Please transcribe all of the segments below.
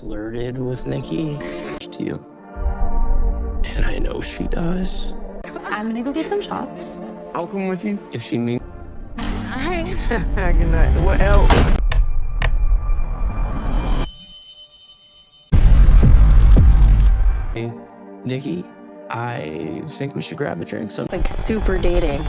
Flirted with Nikki to you. And I know she does. I'm gonna go get some shots. I'll come with you if she needs. Hi. Good night. What else? Hey, Nikki, I think we should grab a drink. Like super dating.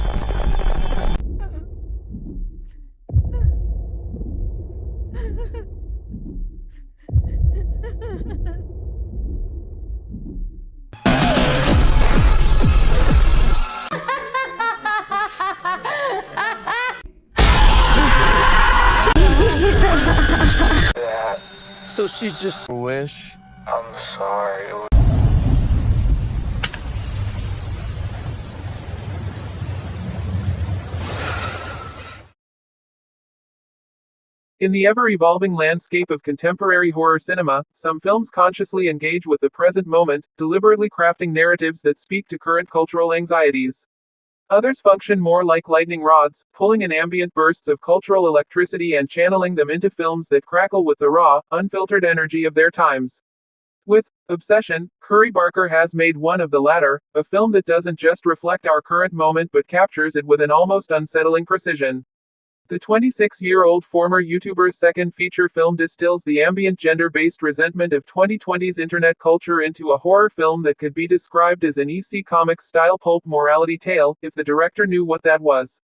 So she's just a wish. I'm sorry. In the ever-evolving landscape of contemporary horror cinema, some films consciously engage with the present moment, deliberately crafting narratives that speak to current cultural anxieties. Others function more like lightning rods, pulling in ambient bursts of cultural electricity and channeling them into films that crackle with the raw, unfiltered energy of their times. With Obsession, Cory Barker has made one of the latter, a film that doesn't just reflect our current moment but captures it with an almost unsettling precision. The 26-year-old former YouTuber's second feature film distills the ambient gender-based resentment of 2020's internet culture into a horror film that could be described as an EC Comics-style pulp morality tale, if the director knew what that was.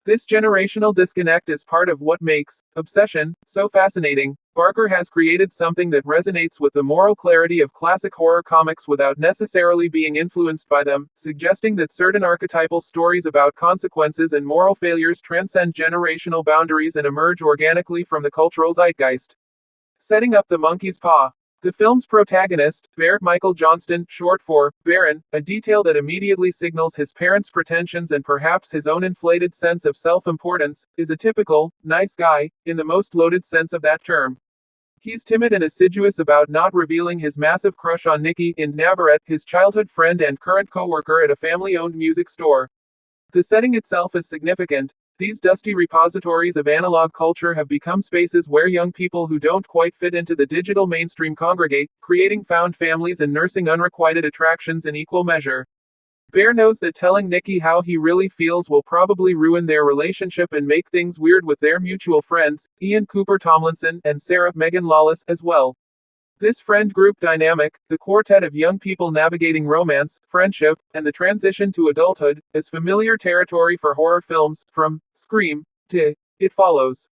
This generational disconnect is part of what makes Obsession so fascinating. Barker has created something that resonates with the moral clarity of classic horror comics without necessarily being influenced by them, suggesting that certain archetypal stories about consequences and moral failures transcend generational boundaries and emerge organically from the cultural zeitgeist. Setting up The Monkey's Paw. The film's protagonist, Bear Michael Johnston, short for Baron, a detail that immediately signals his parents' pretensions and perhaps his own inflated sense of self-importance, is a typical, nice guy, in the most loaded sense of that term. He's timid and assiduous about not revealing his massive crush on Nikki in Navarette, his childhood friend and current co-worker at a family-owned music store. The setting itself is significant. These dusty repositories of analog culture have become spaces where young people who don't quite fit into the digital mainstream congregate, creating found families and nursing unrequited attractions in equal measure. Bear knows that telling Nikki how he really feels will probably ruin their relationship and make things weird with their mutual friends, Ian Cooper Tomlinson, and Sarah Megan Lawless, as well. This friend group dynamic, the quartet of young people navigating romance, friendship, and the transition to adulthood, is familiar territory for horror films, from Scream to It Follows.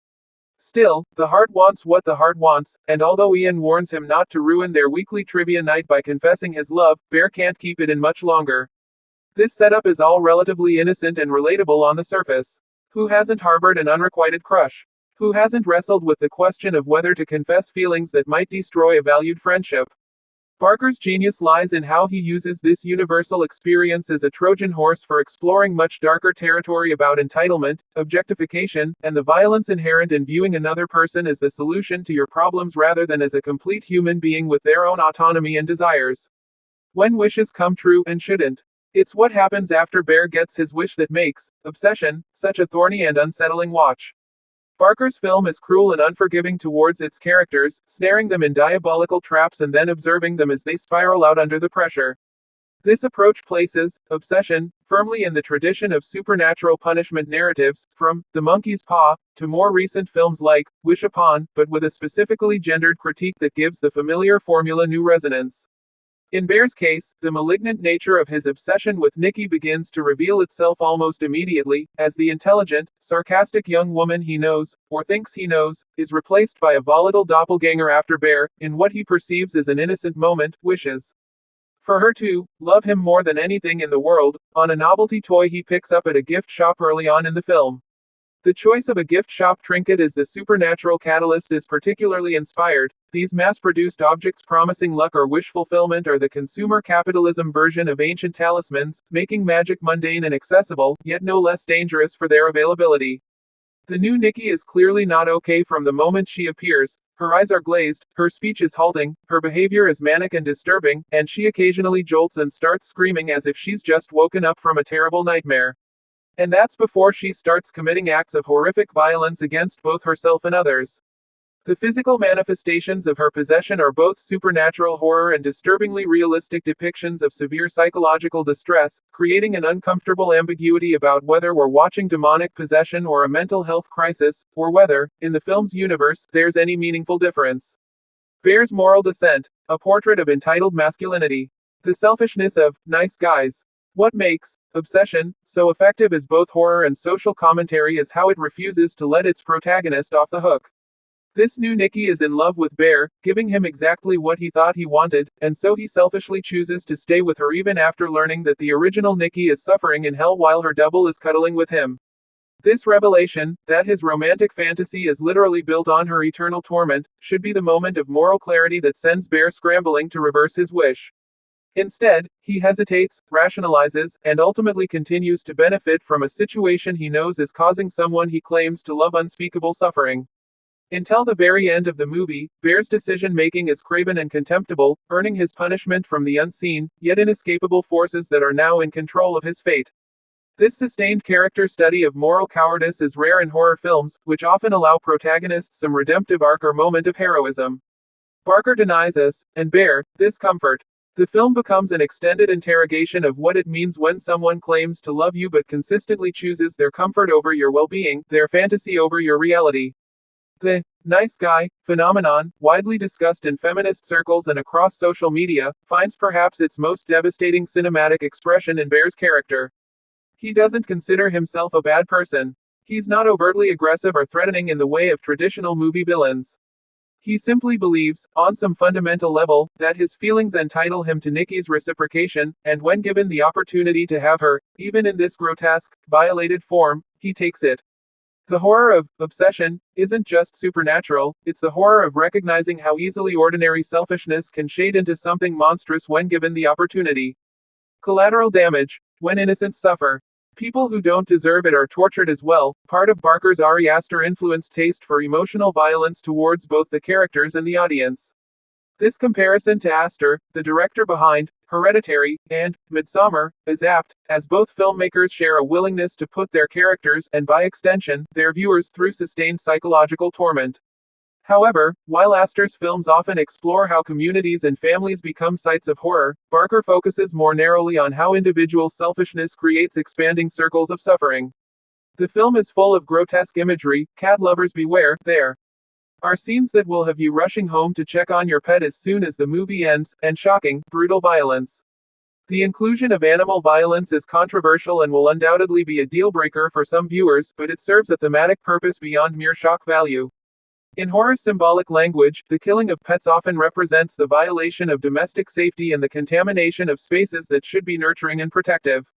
Still, the heart wants what the heart wants, and although Ian warns him not to ruin their weekly trivia night by confessing his love, Bear can't keep it in much longer. This setup is all relatively innocent and relatable on the surface. Who hasn't harbored an unrequited crush? Who hasn't wrestled with the question of whether to confess feelings that might destroy a valued friendship? Barker's genius lies in how he uses this universal experience as a Trojan horse for exploring much darker territory about entitlement, objectification, and the violence inherent in viewing another person as the solution to your problems rather than as a complete human being with their own autonomy and desires. When wishes come true and shouldn't. It's what happens after Bear gets his wish that makes Obsession such a thorny and unsettling watch. Barker's film is cruel and unforgiving towards its characters, snaring them in diabolical traps and then observing them as they spiral out under the pressure. This approach places Obsession firmly in the tradition of supernatural punishment narratives, from The Monkey's Paw to more recent films like Wish Upon, but with a specifically gendered critique that gives the familiar formula new resonance. In Bear's case, the malignant nature of his obsession with Nikki begins to reveal itself almost immediately, as the intelligent, sarcastic young woman he knows, or thinks he knows, is replaced by a volatile doppelganger after Bear, in what he perceives as an innocent moment, wishes for her to love him more than anything in the world, on a novelty toy he picks up at a gift shop early on in the film. The choice of a gift shop trinket as the supernatural catalyst is particularly inspired. These mass-produced objects promising luck or wish fulfillment are the consumer capitalism version of ancient talismans, making magic mundane and accessible, yet no less dangerous for their availability. The new Nikki is clearly not okay from the moment she appears. Her eyes are glazed, her speech is halting, her behavior is manic and disturbing, and she occasionally jolts and starts screaming as if she's just woken up from a terrible nightmare. And that's before she starts committing acts of horrific violence against both herself and others. The physical manifestations of her possession are both supernatural horror and disturbingly realistic depictions of severe psychological distress, creating an uncomfortable ambiguity about whether we're watching demonic possession or a mental health crisis, or whether, in the film's universe, there's any meaningful difference. Bear's moral descent, a portrait of entitled masculinity. The selfishness of nice guys. What makes Obsession so effective as both horror and social commentary is how it refuses to let its protagonist off the hook. This new Nicky is in love with Bear, giving him exactly what he thought he wanted, and so he selfishly chooses to stay with her even after learning that the original Nicky is suffering in hell while her double is cuddling with him. This revelation, that his romantic fantasy is literally built on her eternal torment, should be the moment of moral clarity that sends Bear scrambling to reverse his wish. Instead, he hesitates, rationalizes, and ultimately continues to benefit from a situation he knows is causing someone he claims to love unspeakable suffering. Until the very end of the movie, Bear's decision-making is craven and contemptible, earning his punishment from the unseen, yet inescapable forces that are now in control of his fate. This sustained character study of moral cowardice is rare in horror films, which often allow protagonists some redemptive arc or moment of heroism. Barker denies us, and Bear, this comfort. The film becomes an extended interrogation of what it means when someone claims to love you but consistently chooses their comfort over your well-being, their fantasy over your reality. The nice guy phenomenon, widely discussed in feminist circles and across social media, finds perhaps its most devastating cinematic expression in Bear's character. He doesn't consider himself a bad person. He's not overtly aggressive or threatening in the way of traditional movie villains. He simply believes, on some fundamental level, that his feelings entitle him to Nicky's reciprocation, and when given the opportunity to have her, even in this grotesque, violated form, he takes it. The horror of Obsession isn't just supernatural, it's the horror of recognizing how easily ordinary selfishness can shade into something monstrous when given the opportunity. Collateral damage. When innocents suffer. People who don't deserve it are tortured as well, part of Barker's Ari Aster-influenced taste for emotional violence towards both the characters and the audience. This comparison to Aster, the director behind Hereditary and Midsommar, is apt, as both filmmakers share a willingness to put their characters, and by extension, their viewers, through sustained psychological torment. However, while Aster's films often explore how communities and families become sites of horror, Barker focuses more narrowly on how individual selfishness creates expanding circles of suffering. The film is full of grotesque imagery, cat lovers beware, there are scenes that will have you rushing home to check on your pet as soon as the movie ends, and shocking, brutal violence. The inclusion of animal violence is controversial and will undoubtedly be a deal-breaker for some viewers, but it serves a thematic purpose beyond mere shock value. In horror symbolic language, the killing of pets often represents the violation of domestic safety and the contamination of spaces that should be nurturing and protective.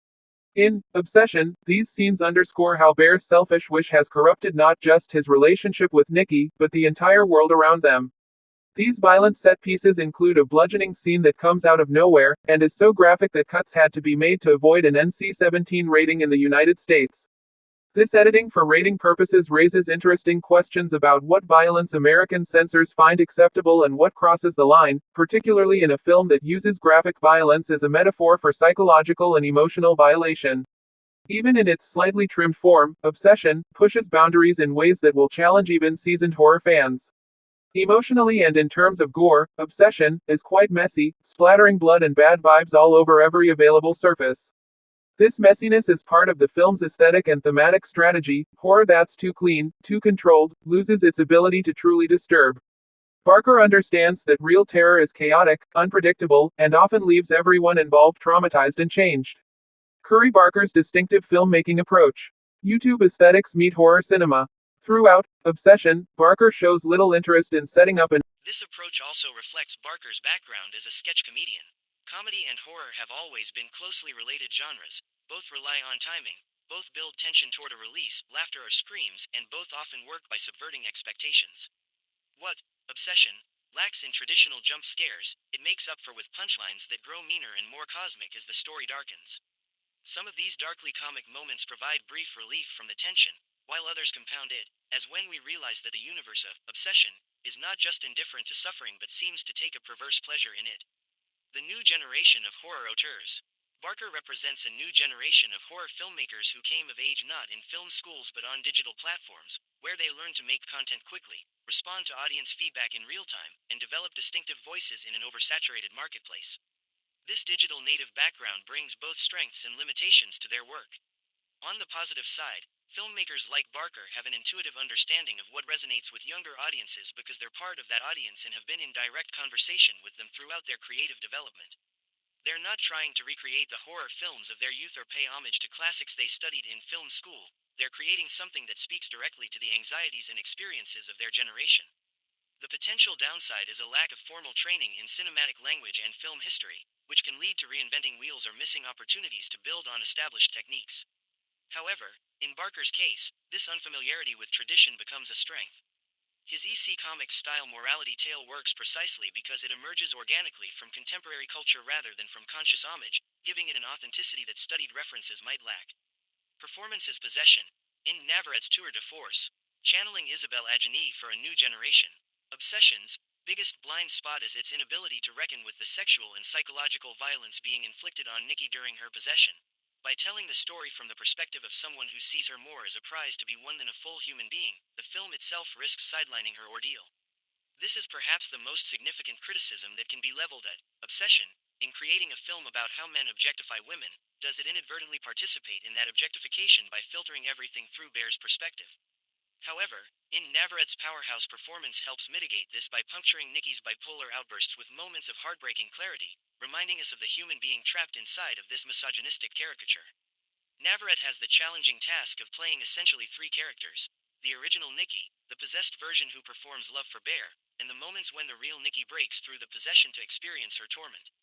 In Obsession, these scenes underscore how Bear's selfish wish has corrupted not just his relationship with Nicky, but the entire world around them. These violent set pieces include a bludgeoning scene that comes out of nowhere, and is so graphic that cuts had to be made to avoid an NC-17 rating in the United States. This editing for rating purposes raises interesting questions about what violence American censors find acceptable and what crosses the line, particularly in a film that uses graphic violence as a metaphor for psychological and emotional violation. Even in its slightly trimmed form, Obsession pushes boundaries in ways that will challenge even seasoned horror fans. Emotionally and in terms of gore, Obsession is quite messy, splattering blood and bad vibes all over every available surface. This messiness is part of the film's aesthetic and thematic strategy. Horror that's too clean, too controlled, loses its ability to truly disturb. Barker understands that real terror is chaotic, unpredictable, and often leaves everyone involved traumatized and changed. Curry Barker's distinctive filmmaking approach. YouTube aesthetics meet horror cinema. Throughout Obsession, Barker shows little interest in setting up an. This approach also reflects Barker's background as a sketch comedian. Comedy and horror have always been closely related genres. Both rely on timing, both build tension toward a release, laughter or screams, and both often work by subverting expectations. What Obsession lacks in traditional jump scares, it makes up for with punchlines that grow meaner and more cosmic as the story darkens. Some of these darkly comic moments provide brief relief from the tension, while others compound it, as when we realize that the universe of Obsession is not just indifferent to suffering but seems to take a perverse pleasure in it. The new generation of horror auteurs. Barker represents a new generation of horror filmmakers who came of age not in film schools but on digital platforms, where they learn to make content quickly, respond to audience feedback in real time, and develop distinctive voices in an oversaturated marketplace. This digital native background brings both strengths and limitations to their work. On the positive side, filmmakers like Barker have an intuitive understanding of what resonates with younger audiences because they're part of that audience and have been in direct conversation with them throughout their creative development. They're not trying to recreate the horror films of their youth or pay homage to classics they studied in film school. They're creating something that speaks directly to the anxieties and experiences of their generation. The potential downside is a lack of formal training in cinematic language and film history, which can lead to reinventing wheels or missing opportunities to build on established techniques. However, in Barker's case, this unfamiliarity with tradition becomes a strength. His EC Comics style morality tale works precisely because it emerges organically from contemporary culture rather than from conscious homage, giving it an authenticity that studied references might lack. Performance is possession. In Navaret's tour de force, channeling Isabelle Adjani for a new generation. Obsession's biggest blind spot is its inability to reckon with the sexual and psychological violence being inflicted on Nikki during her possession. By telling the story from the perspective of someone who sees her more as a prize to be won than a full human being, the film itself risks sidelining her ordeal. This is perhaps the most significant criticism that can be leveled at Obsession. In creating a film about how men objectify women, does it inadvertently participate in that objectification by filtering everything through Bear's perspective? However, in Navaret's powerhouse performance helps mitigate this by puncturing Nikki's bipolar outbursts with moments of heartbreaking clarity, reminding us of the human being trapped inside of this misogynistic caricature. Navaret has the challenging task of playing essentially three characters: the original Nikki, the possessed version who performs love for Bear, and the moments when the real Nikki breaks through the possession to experience her torment.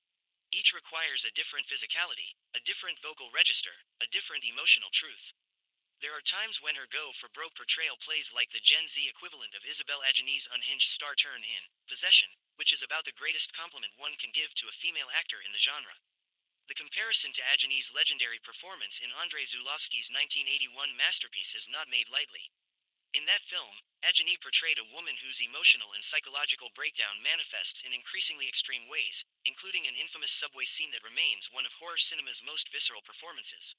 Each requires a different physicality, a different vocal register, a different emotional truth. There are times when her go-for-broke portrayal plays like the Gen Z equivalent of Isabelle Adjani's unhinged star turn in Possession, which is about the greatest compliment one can give to a female actor in the genre. The comparison to Adjani's legendary performance in Andrei Zulawski's 1981 masterpiece is not made lightly. In that film, Adjani portrayed a woman whose emotional and psychological breakdown manifests in increasingly extreme ways, including an infamous subway scene that remains one of horror cinema's most visceral performances.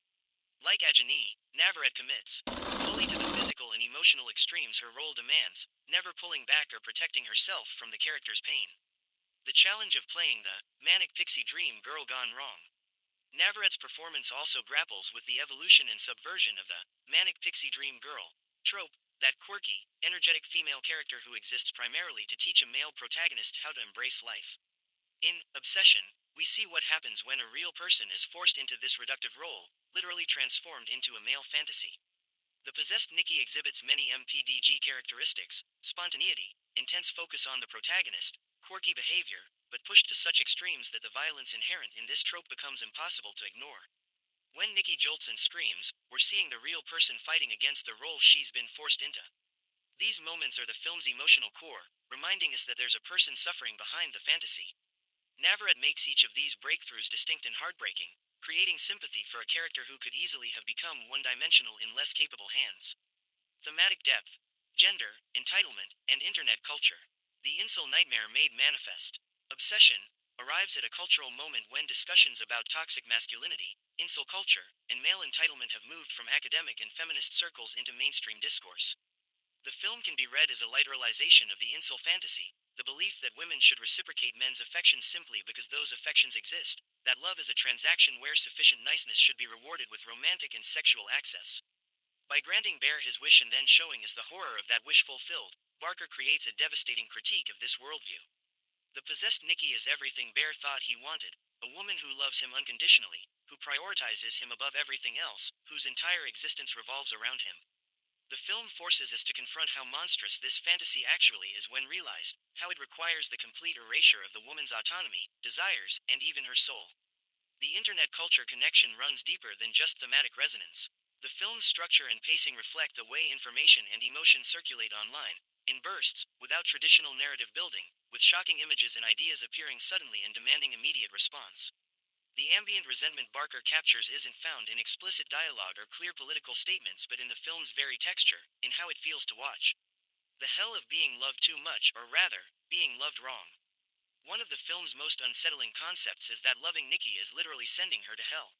Like Adjani, Navaret commits fully to the physical and emotional extremes her role demands, never pulling back or protecting herself from the character's pain. The challenge of playing the manic pixie dream girl gone wrong. Navaret's performance also grapples with the evolution and subversion of the manic pixie dream girl trope, that quirky, energetic female character who exists primarily to teach a male protagonist how to embrace life. In Obsession, we see what happens when a real person is forced into this reductive role, literally transformed into a male fantasy. The possessed Nikki exhibits many MPDG characteristics: spontaneity, intense focus on the protagonist, quirky behavior, but pushed to such extremes that the violence inherent in this trope becomes impossible to ignore. When Nikki jolts and screams, we're seeing the real person fighting against the role she's been forced into. These moments are the film's emotional core, reminding us that there's a person suffering behind the fantasy. Navaret makes each of these breakthroughs distinct and heartbreaking, creating sympathy for a character who could easily have become one-dimensional in less capable hands. Thematic depth, gender, entitlement, and internet culture. The incel nightmare made manifest. Obsession arrives at a cultural moment when discussions about toxic masculinity, incel culture, and male entitlement have moved from academic and feminist circles into mainstream discourse. The film can be read as a literalization of the incel fantasy, the belief that women should reciprocate men's affections simply because those affections exist, that love is a transaction where sufficient niceness should be rewarded with romantic and sexual access. By granting Bear his wish and then showing us the horror of that wish fulfilled, Barker creates a devastating critique of this worldview. The possessed Nikki is everything Bear thought he wanted, a woman who loves him unconditionally, who prioritizes him above everything else, whose entire existence revolves around him. The film forces us to confront how monstrous this fantasy actually is when realized, how it requires the complete erasure of the woman's autonomy, desires, and even her soul. The internet culture connection runs deeper than just thematic resonance. The film's structure and pacing reflect the way information and emotion circulate online, in bursts, without traditional narrative building, with shocking images and ideas appearing suddenly and demanding immediate response. The ambient resentment Barker captures isn't found in explicit dialogue or clear political statements but in the film's very texture, in how it feels to watch. The hell of being loved too much, or rather, being loved wrong. One of the film's most unsettling concepts is that loving Nikki is literally sending her to hell.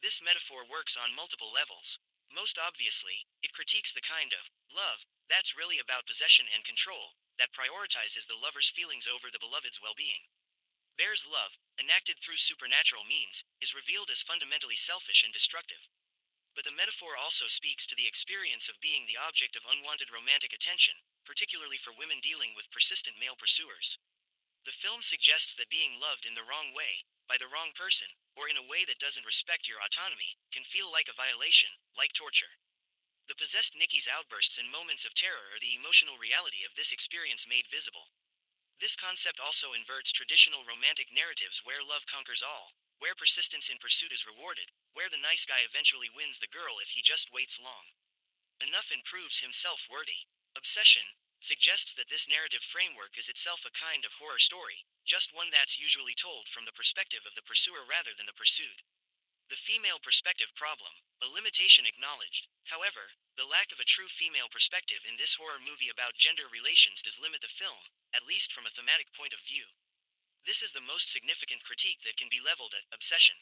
This metaphor works on multiple levels. Most obviously, it critiques the kind of love that's really about possession and control, that prioritizes the lover's feelings over the beloved's well-being. Bear's love, enacted through supernatural means, is revealed as fundamentally selfish and destructive. But the metaphor also speaks to the experience of being the object of unwanted romantic attention, particularly for women dealing with persistent male pursuers. The film suggests that being loved in the wrong way, by the wrong person, or in a way that doesn't respect your autonomy, can feel like a violation, like torture. The possessed Nikki's outbursts and moments of terror are the emotional reality of this experience made visible. This concept also inverts traditional romantic narratives where love conquers all, where persistence in pursuit is rewarded, where the nice guy eventually wins the girl if he just waits long. Enough and proves himself worthy. Obsession suggests that this narrative framework is itself a kind of horror story, just one that's usually told from the perspective of the pursuer rather than the pursued. The female perspective problem, a limitation acknowledged. However, the lack of a true female perspective in this horror movie about gender relations does limit the film, at least from a thematic point of view. This is the most significant critique that can be leveled at Obsession.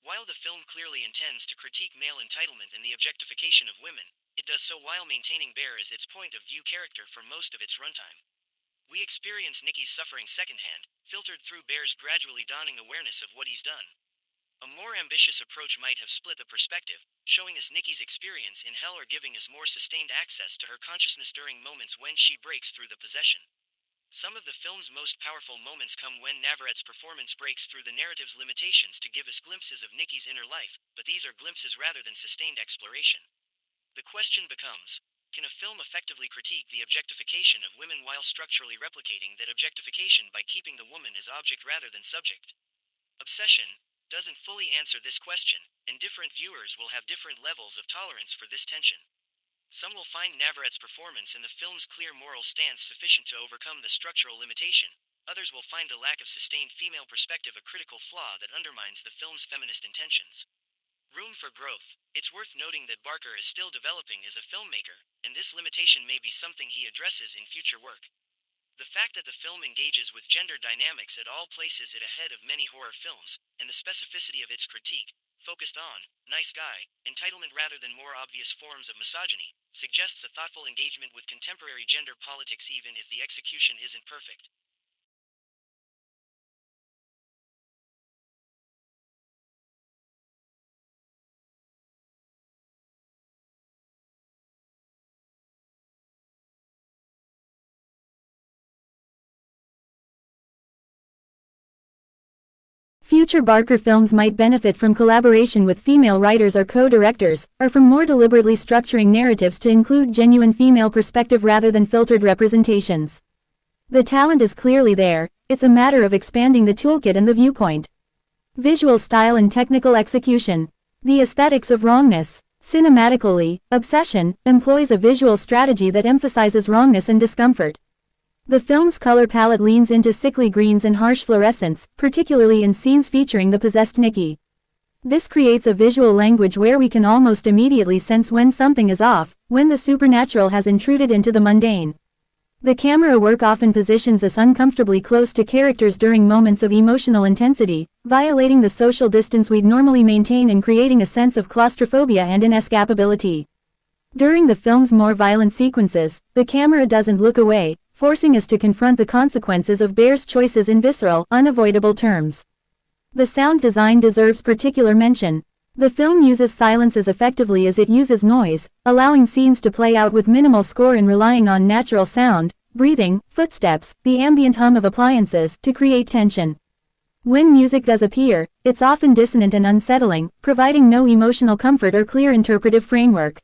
While the film clearly intends to critique male entitlement and the objectification of women, it does so while maintaining Bear as its point of view character for most of its runtime. We experience Nikki's suffering secondhand, filtered through Bear's gradually dawning awareness of what he's done. A more ambitious approach might have split the perspective, showing us Nikki's experience in hell or giving us more sustained access to her consciousness during moments when she breaks through the possession. Some of the film's most powerful moments come when Navarette's performance breaks through the narrative's limitations to give us glimpses of Nikki's inner life, but these are glimpses rather than sustained exploration. The question becomes, can a film effectively critique the objectification of women while structurally replicating that objectification by keeping the woman as object rather than subject? Obsession doesn't fully answer this question, and different viewers will have different levels of tolerance for this tension. Some will find Navarette's performance and the film's clear moral stance sufficient to overcome the structural limitation. Others will find the lack of sustained female perspective a critical flaw that undermines the film's feminist intentions. Room for growth. It's worth noting that Barker is still developing as a filmmaker, and this limitation may be something he addresses in future work. The fact that the film engages with gender dynamics at all places it ahead of many horror films, and the specificity of its critique, focused on nice guy entitlement rather than more obvious forms of misogyny, suggests a thoughtful engagement with contemporary gender politics even if the execution isn't perfect. Future Barker films might benefit from collaboration with female writers or co-directors, or from more deliberately structuring narratives to include genuine female perspective rather than filtered representations. The talent is clearly there, it's a matter of expanding the toolkit and the viewpoint. Visual style and technical execution. The aesthetics of wrongness. Cinematically, Obsession employs a visual strategy that emphasizes wrongness and discomfort. The film's color palette leans into sickly greens and harsh fluorescence, particularly in scenes featuring the possessed Nikki. This creates a visual language where we can almost immediately sense when something is off, when the supernatural has intruded into the mundane. The camera work often positions us uncomfortably close to characters during moments of emotional intensity, violating the social distance we'd normally maintain and creating a sense of claustrophobia and inescapability. During the film's more violent sequences, the camera doesn't look away, forcing us to confront the consequences of Bear's choices in visceral, unavoidable terms. The sound design deserves particular mention. The film uses silence as effectively as it uses noise, allowing scenes to play out with minimal score and relying on natural sound, breathing, footsteps, the ambient hum of appliances, to create tension. When music does appear, it's often dissonant and unsettling, providing no emotional comfort or clear interpretive framework.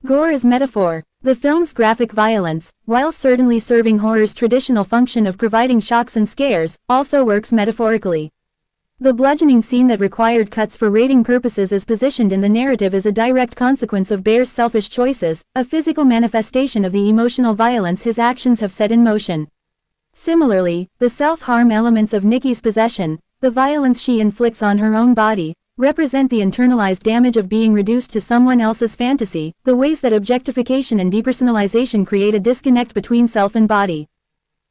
Gore as metaphor. The film's graphic violence, while certainly serving horror's traditional function of providing shocks and scares, also works metaphorically. The bludgeoning scene that required cuts for rating purposes is positioned in the narrative as a direct consequence of Bear's selfish choices, a physical manifestation of the emotional violence his actions have set in motion. Similarly, the self-harm elements of Nikki's possession, the violence she inflicts on her own body, represent the internalized damage of being reduced to someone else's fantasy, the ways that objectification and depersonalization create a disconnect between self and body.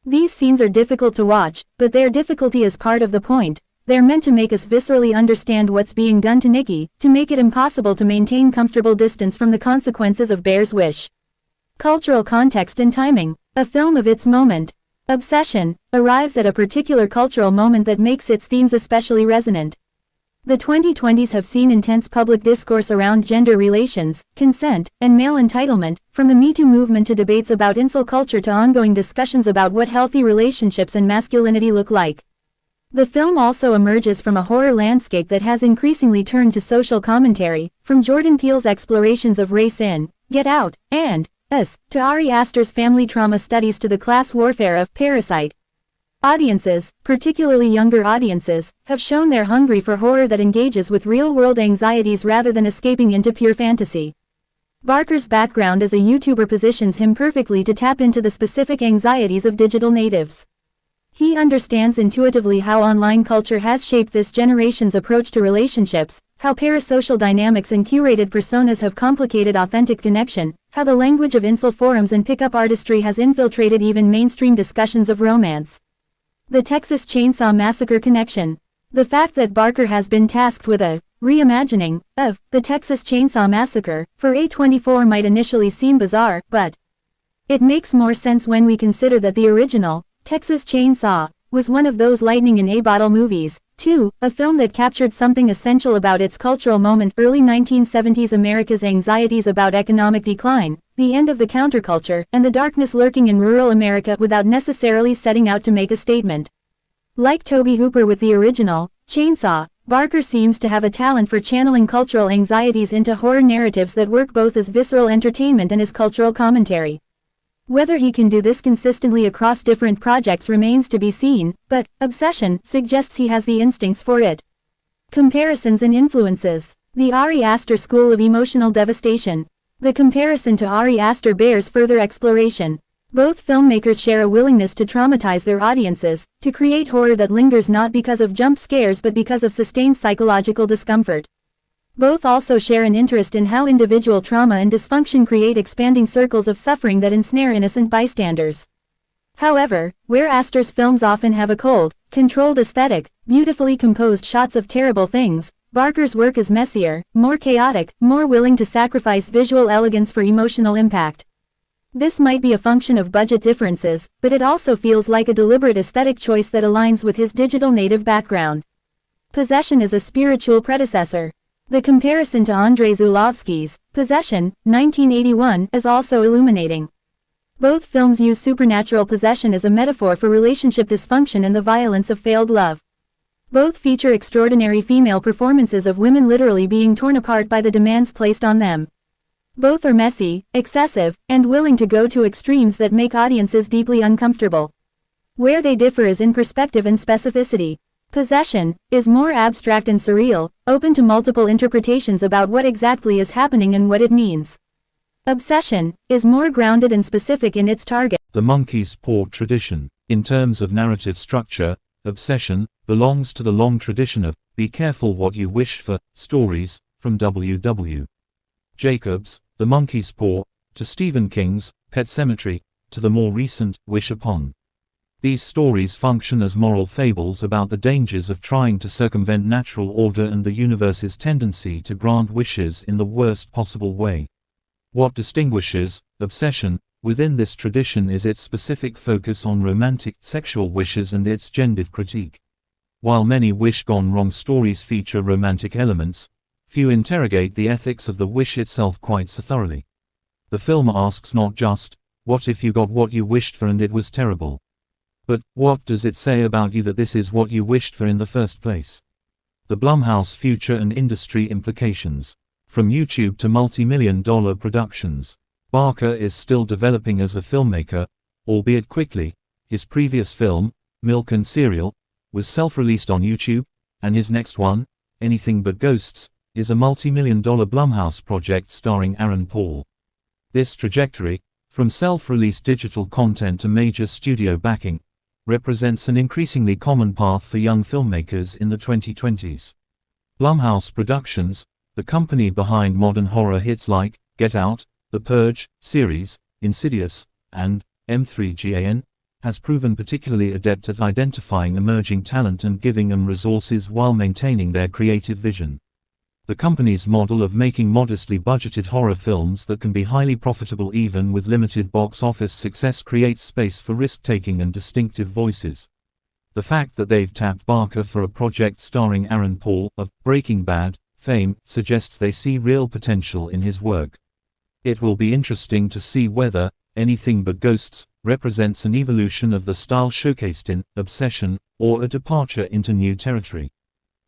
These scenes are difficult to watch, but their difficulty is part of the point. They're meant to make us viscerally understand what's being done to Nikki, to make it impossible to maintain comfortable distance from the consequences of Bear's wish. Cultural context and timing. A film of its moment. Obsession arrives at a particular cultural moment that makes its themes especially resonant. The 2020s have seen intense public discourse around gender relations, consent, and male entitlement, from the Me Too movement to debates about incel culture to ongoing discussions about what healthy relationships and masculinity look like. The film also emerges from a horror landscape that has increasingly turned to social commentary, from Jordan Peele's explorations of race in Get Out and Us, to Ari Aster's family trauma studies to the class warfare of Parasite. Audiences, particularly younger audiences, have shown they're hungry for horror that engages with real-world anxieties rather than escaping into pure fantasy. Barker's background as a YouTuber positions him perfectly to tap into the specific anxieties of digital natives. He understands intuitively how online culture has shaped this generation's approach to relationships, how parasocial dynamics and curated personas have complicated authentic connection, how the language of incel forums and pickup artistry has infiltrated even mainstream discussions of romance. The Texas Chainsaw Massacre connection. The fact that Barker has been tasked with a reimagining of the Texas Chainsaw Massacre for A24 might initially seem bizarre, but it makes more sense when we consider that the original Texas Chainsaw was one of those lightning in a bottle movies, too, a film that captured something essential about its cultural moment, early 1970s America's anxieties about economic decline, the end of the counterculture, and the darkness lurking in rural America without necessarily setting out to make a statement. Like Tobe Hooper with the original Chainsaw, Barker seems to have a talent for channeling cultural anxieties into horror narratives that work both as visceral entertainment and as cultural commentary. Whether he can do this consistently across different projects remains to be seen, but Obsession suggests he has the instincts for it. Comparisons and influences. The Ari Aster School of Emotional Devastation. The comparison to Ari Aster bears further exploration. Both filmmakers share a willingness to traumatize their audiences, to create horror that lingers not because of jump scares but because of sustained psychological discomfort. Both also share an interest in how individual trauma and dysfunction create expanding circles of suffering that ensnare innocent bystanders. However, where Aster's films often have a cold, controlled aesthetic, beautifully composed shots of terrible things, Barker's work is messier, more chaotic, more willing to sacrifice visual elegance for emotional impact. This might be a function of budget differences, but it also feels like a deliberate aesthetic choice that aligns with his digital native background. Possession is a spiritual predecessor. The comparison to Andrei Zulawski's Possession, 1981, is also illuminating. Both films use supernatural possession as a metaphor for relationship dysfunction and the violence of failed love. Both feature extraordinary female performances of women literally being torn apart by the demands placed on them. Both are messy, excessive, and willing to go to extremes that make audiences deeply uncomfortable. Where they differ is in perspective and specificity. Possession is more abstract and surreal, open to multiple interpretations about what exactly is happening and what it means. Obsession is more grounded and specific in its target. The Monkey's Paw tradition. In terms of narrative structure, Obsession belongs to the long tradition of Be Careful What You Wish For stories from W.W. Jacobs, The Monkey's Paw, to Stephen King's Pet Sematary, to the more recent Wish Upon. These stories function as moral fables about the dangers of trying to circumvent natural order and the universe's tendency to grant wishes in the worst possible way. What distinguishes Obsession within this tradition is its specific focus on romantic, sexual wishes and its gendered critique. While many wish-gone-wrong stories feature romantic elements, few interrogate the ethics of the wish itself quite so thoroughly. The film asks not just, what if you got what you wished for and it was terrible? But, what does it say about you that this is what you wished for in the first place? The Blumhouse future and industry implications. From YouTube to multi-million-dollar productions, Barker is still developing as a filmmaker, albeit quickly. His previous film, Milk and Cereal, was self-released on YouTube, and his next one, Anything But Ghosts, is a multi-million-dollar Blumhouse project starring Aaron Paul. This trajectory, from self-released digital content to major studio backing, represents an increasingly common path for young filmmakers in the 2020s. Blumhouse Productions, the company behind modern horror hits like Get Out, The Purge series, Insidious, and M3GAN, has proven particularly adept at identifying emerging talent and giving them resources while maintaining their creative vision. The company's model of making modestly budgeted horror films that can be highly profitable even with limited box office success creates space for risk-taking and distinctive voices. The fact that they've tapped Barker for a project starring Aaron Paul, of Breaking Bad fame, suggests they see real potential in his work. It will be interesting to see whether Anything But Ghosts represents an evolution of the style showcased in Obsession, or a departure into new territory.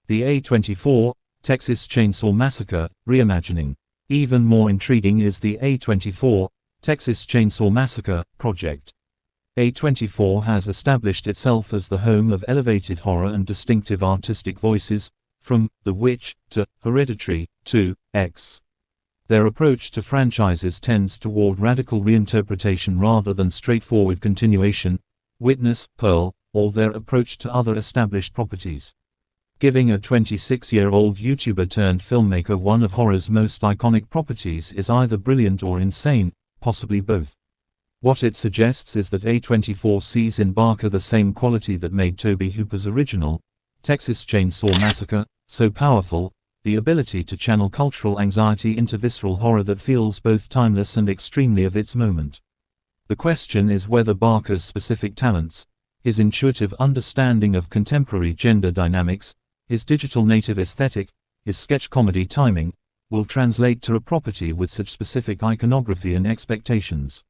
The A24, Texas Chainsaw Massacre, reimagining. Even more intriguing is the A24, Texas Chainsaw Massacre, project. A24 has established itself as the home of elevated horror and distinctive artistic voices, from The Witch to Hereditary to X. Their approach to franchises tends toward radical reinterpretation rather than straightforward continuation, witness Pearl, or their approach to other established properties. Giving a 26-year-old YouTuber turned filmmaker one of horror's most iconic properties is either brilliant or insane, possibly both. What it suggests is that A24 sees in Barker the same quality that made Tobe Hooper's original, Texas Chainsaw Massacre, so powerful: the ability to channel cultural anxiety into visceral horror that feels both timeless and extremely of its moment. The question is whether Barker's specific talents, his intuitive understanding of contemporary gender dynamics, his digital native aesthetic, his sketch comedy timing, will translate to a property with such specific iconography and expectations.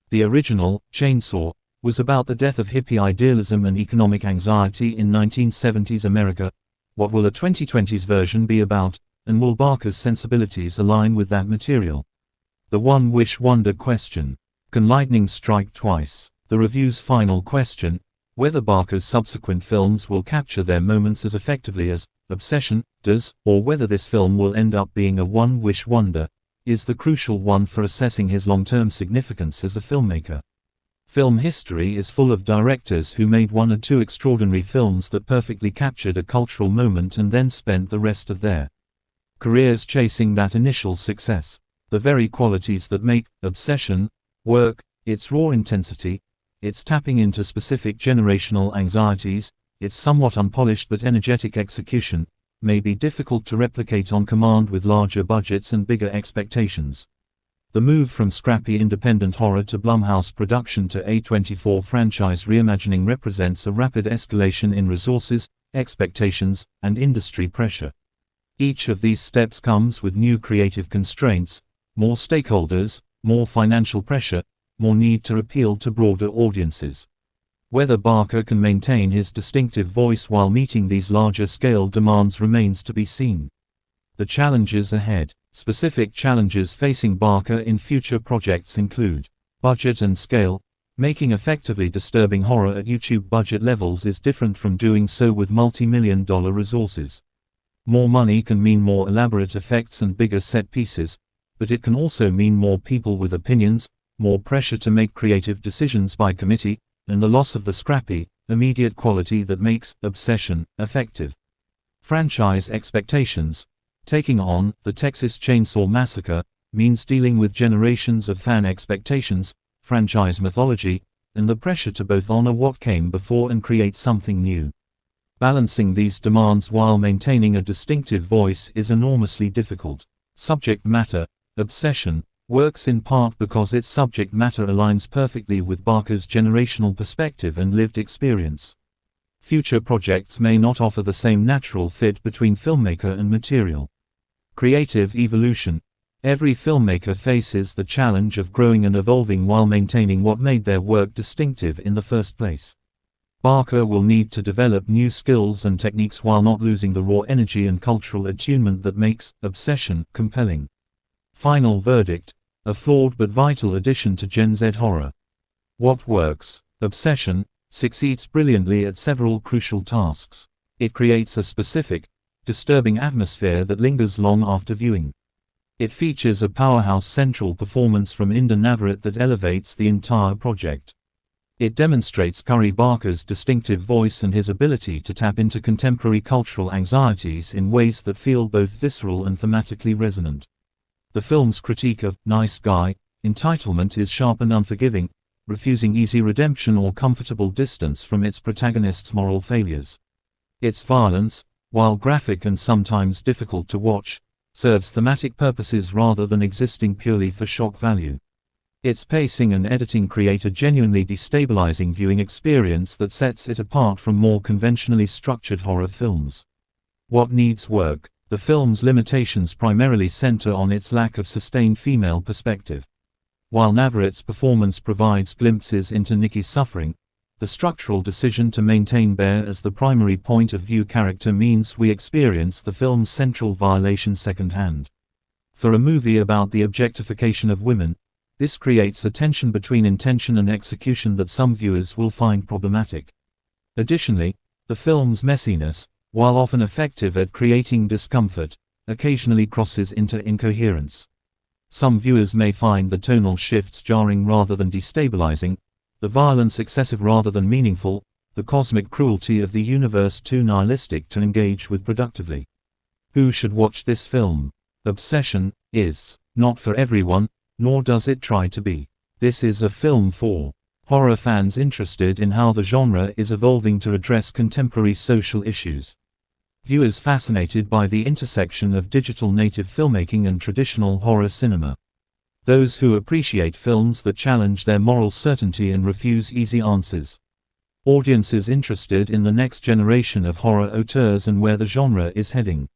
The original, Chainsaw, was about the death of hippie idealism and economic anxiety in 1970s America. What will a 2020s version be about, and will Barker's sensibilities align with that material? The one wish wonder question. Can lightning strike twice? The review's final question, whether Barker's subsequent films will capture their moments as effectively as Obsession does, or whether this film will end up being a one wish wonder, is the crucial one for assessing his long-term significance as a filmmaker. Film history is full of directors who made one or two extraordinary films that perfectly captured a cultural moment and then spent the rest of their careers chasing that initial success. The very qualities that make Obsession work, its raw intensity, its tapping into specific generational anxieties, its somewhat unpolished but energetic execution, may be difficult to replicate on command with larger budgets and bigger expectations. The move from scrappy independent horror to Blumhouse production to A24 franchise reimagining represents a rapid escalation in resources, expectations, and industry pressure. Each of these steps comes with new creative constraints, more stakeholders, more financial pressure, more need to appeal to broader audiences. Whether Barker can maintain his distinctive voice while meeting these larger-scale demands remains to be seen. The challenges ahead. Specific challenges facing Barker in future projects include budget and scale. Making effectively disturbing horror at YouTube budget levels is different from doing so with multi-million-dollar resources. More money can mean more elaborate effects and bigger set pieces, but it can also mean more people with opinions, more pressure to make creative decisions by committee, and the loss of the scrappy, immediate quality that makes Obsession effective. Franchise expectations. Taking on the Texas Chainsaw Massacre means dealing with generations of fan expectations, franchise mythology, and the pressure to both honor what came before and create something new. Balancing these demands while maintaining a distinctive voice is enormously difficult. Subject matter. Obsession works in part because its subject matter aligns perfectly with Barker's generational perspective and lived experience. Future projects may not offer the same natural fit between filmmaker and material. Creative evolution. Every filmmaker faces the challenge of growing and evolving while maintaining what made their work distinctive in the first place. Barker will need to develop new skills and techniques while not losing the raw energy and cultural attunement that makes Obsession compelling. Final verdict. A flawed but vital addition to Gen Z horror. What works? Obsession succeeds brilliantly at several crucial tasks. It creates a specific, disturbing atmosphere that lingers long after viewing. It features a powerhouse central performance from Inda Navarrete that elevates the entire project. It demonstrates Curry Barker's distinctive voice and his ability to tap into contemporary cultural anxieties in ways that feel both visceral and thematically resonant. The film's critique of nice guy entitlement is sharp and unforgiving, refusing easy redemption or comfortable distance from its protagonist's moral failures. Its violence, while graphic and sometimes difficult to watch, serves thematic purposes rather than existing purely for shock value. Its pacing and editing create a genuinely destabilizing viewing experience that sets it apart from more conventionally structured horror films. What needs work? The film's limitations primarily center on its lack of sustained female perspective. While Navarrette's performance provides glimpses into Nikki's suffering, the structural decision to maintain Bear as the primary point of view character means we experience the film's central violation secondhand. For a movie about the objectification of women, this creates a tension between intention and execution that some viewers will find problematic. Additionally, the film's messiness, while often effective at creating discomfort, occasionally crosses into incoherence. Some viewers may find the tonal shifts jarring rather than destabilizing, the violence excessive rather than meaningful, the cosmic cruelty of the universe too nihilistic to engage with productively. Who should watch this film? Obsession is not for everyone, nor does it try to be. This is a film for horror fans interested in how the genre is evolving to address contemporary social issues. Viewers fascinated by the intersection of digital native filmmaking and traditional horror cinema. Those who appreciate films that challenge their moral certainty and refuse easy answers. Audiences interested in the next generation of horror auteurs and where the genre is heading.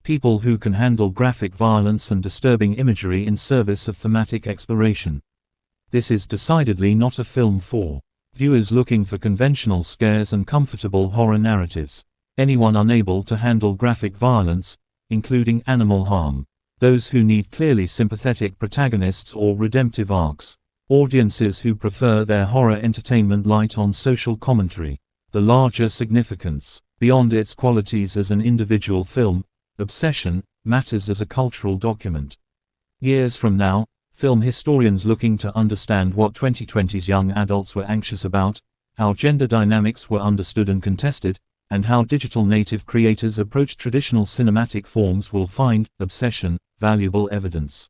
People who can handle graphic violence and disturbing imagery in service of thematic exploration. This is decidedly not a film for viewers looking for conventional scares and comfortable horror narratives. Anyone unable to handle graphic violence, including animal harm. Those who need clearly sympathetic protagonists or redemptive arcs. Audiences who prefer their horror entertainment light on social commentary. The larger significance, beyond its qualities as an individual film, Obsession matters as a cultural document. Years from now, film historians looking to understand what 2020's young adults were anxious about, how gender dynamics were understood and contested, and how digital native creators approach traditional cinematic forms will find Obsession valuable evidence.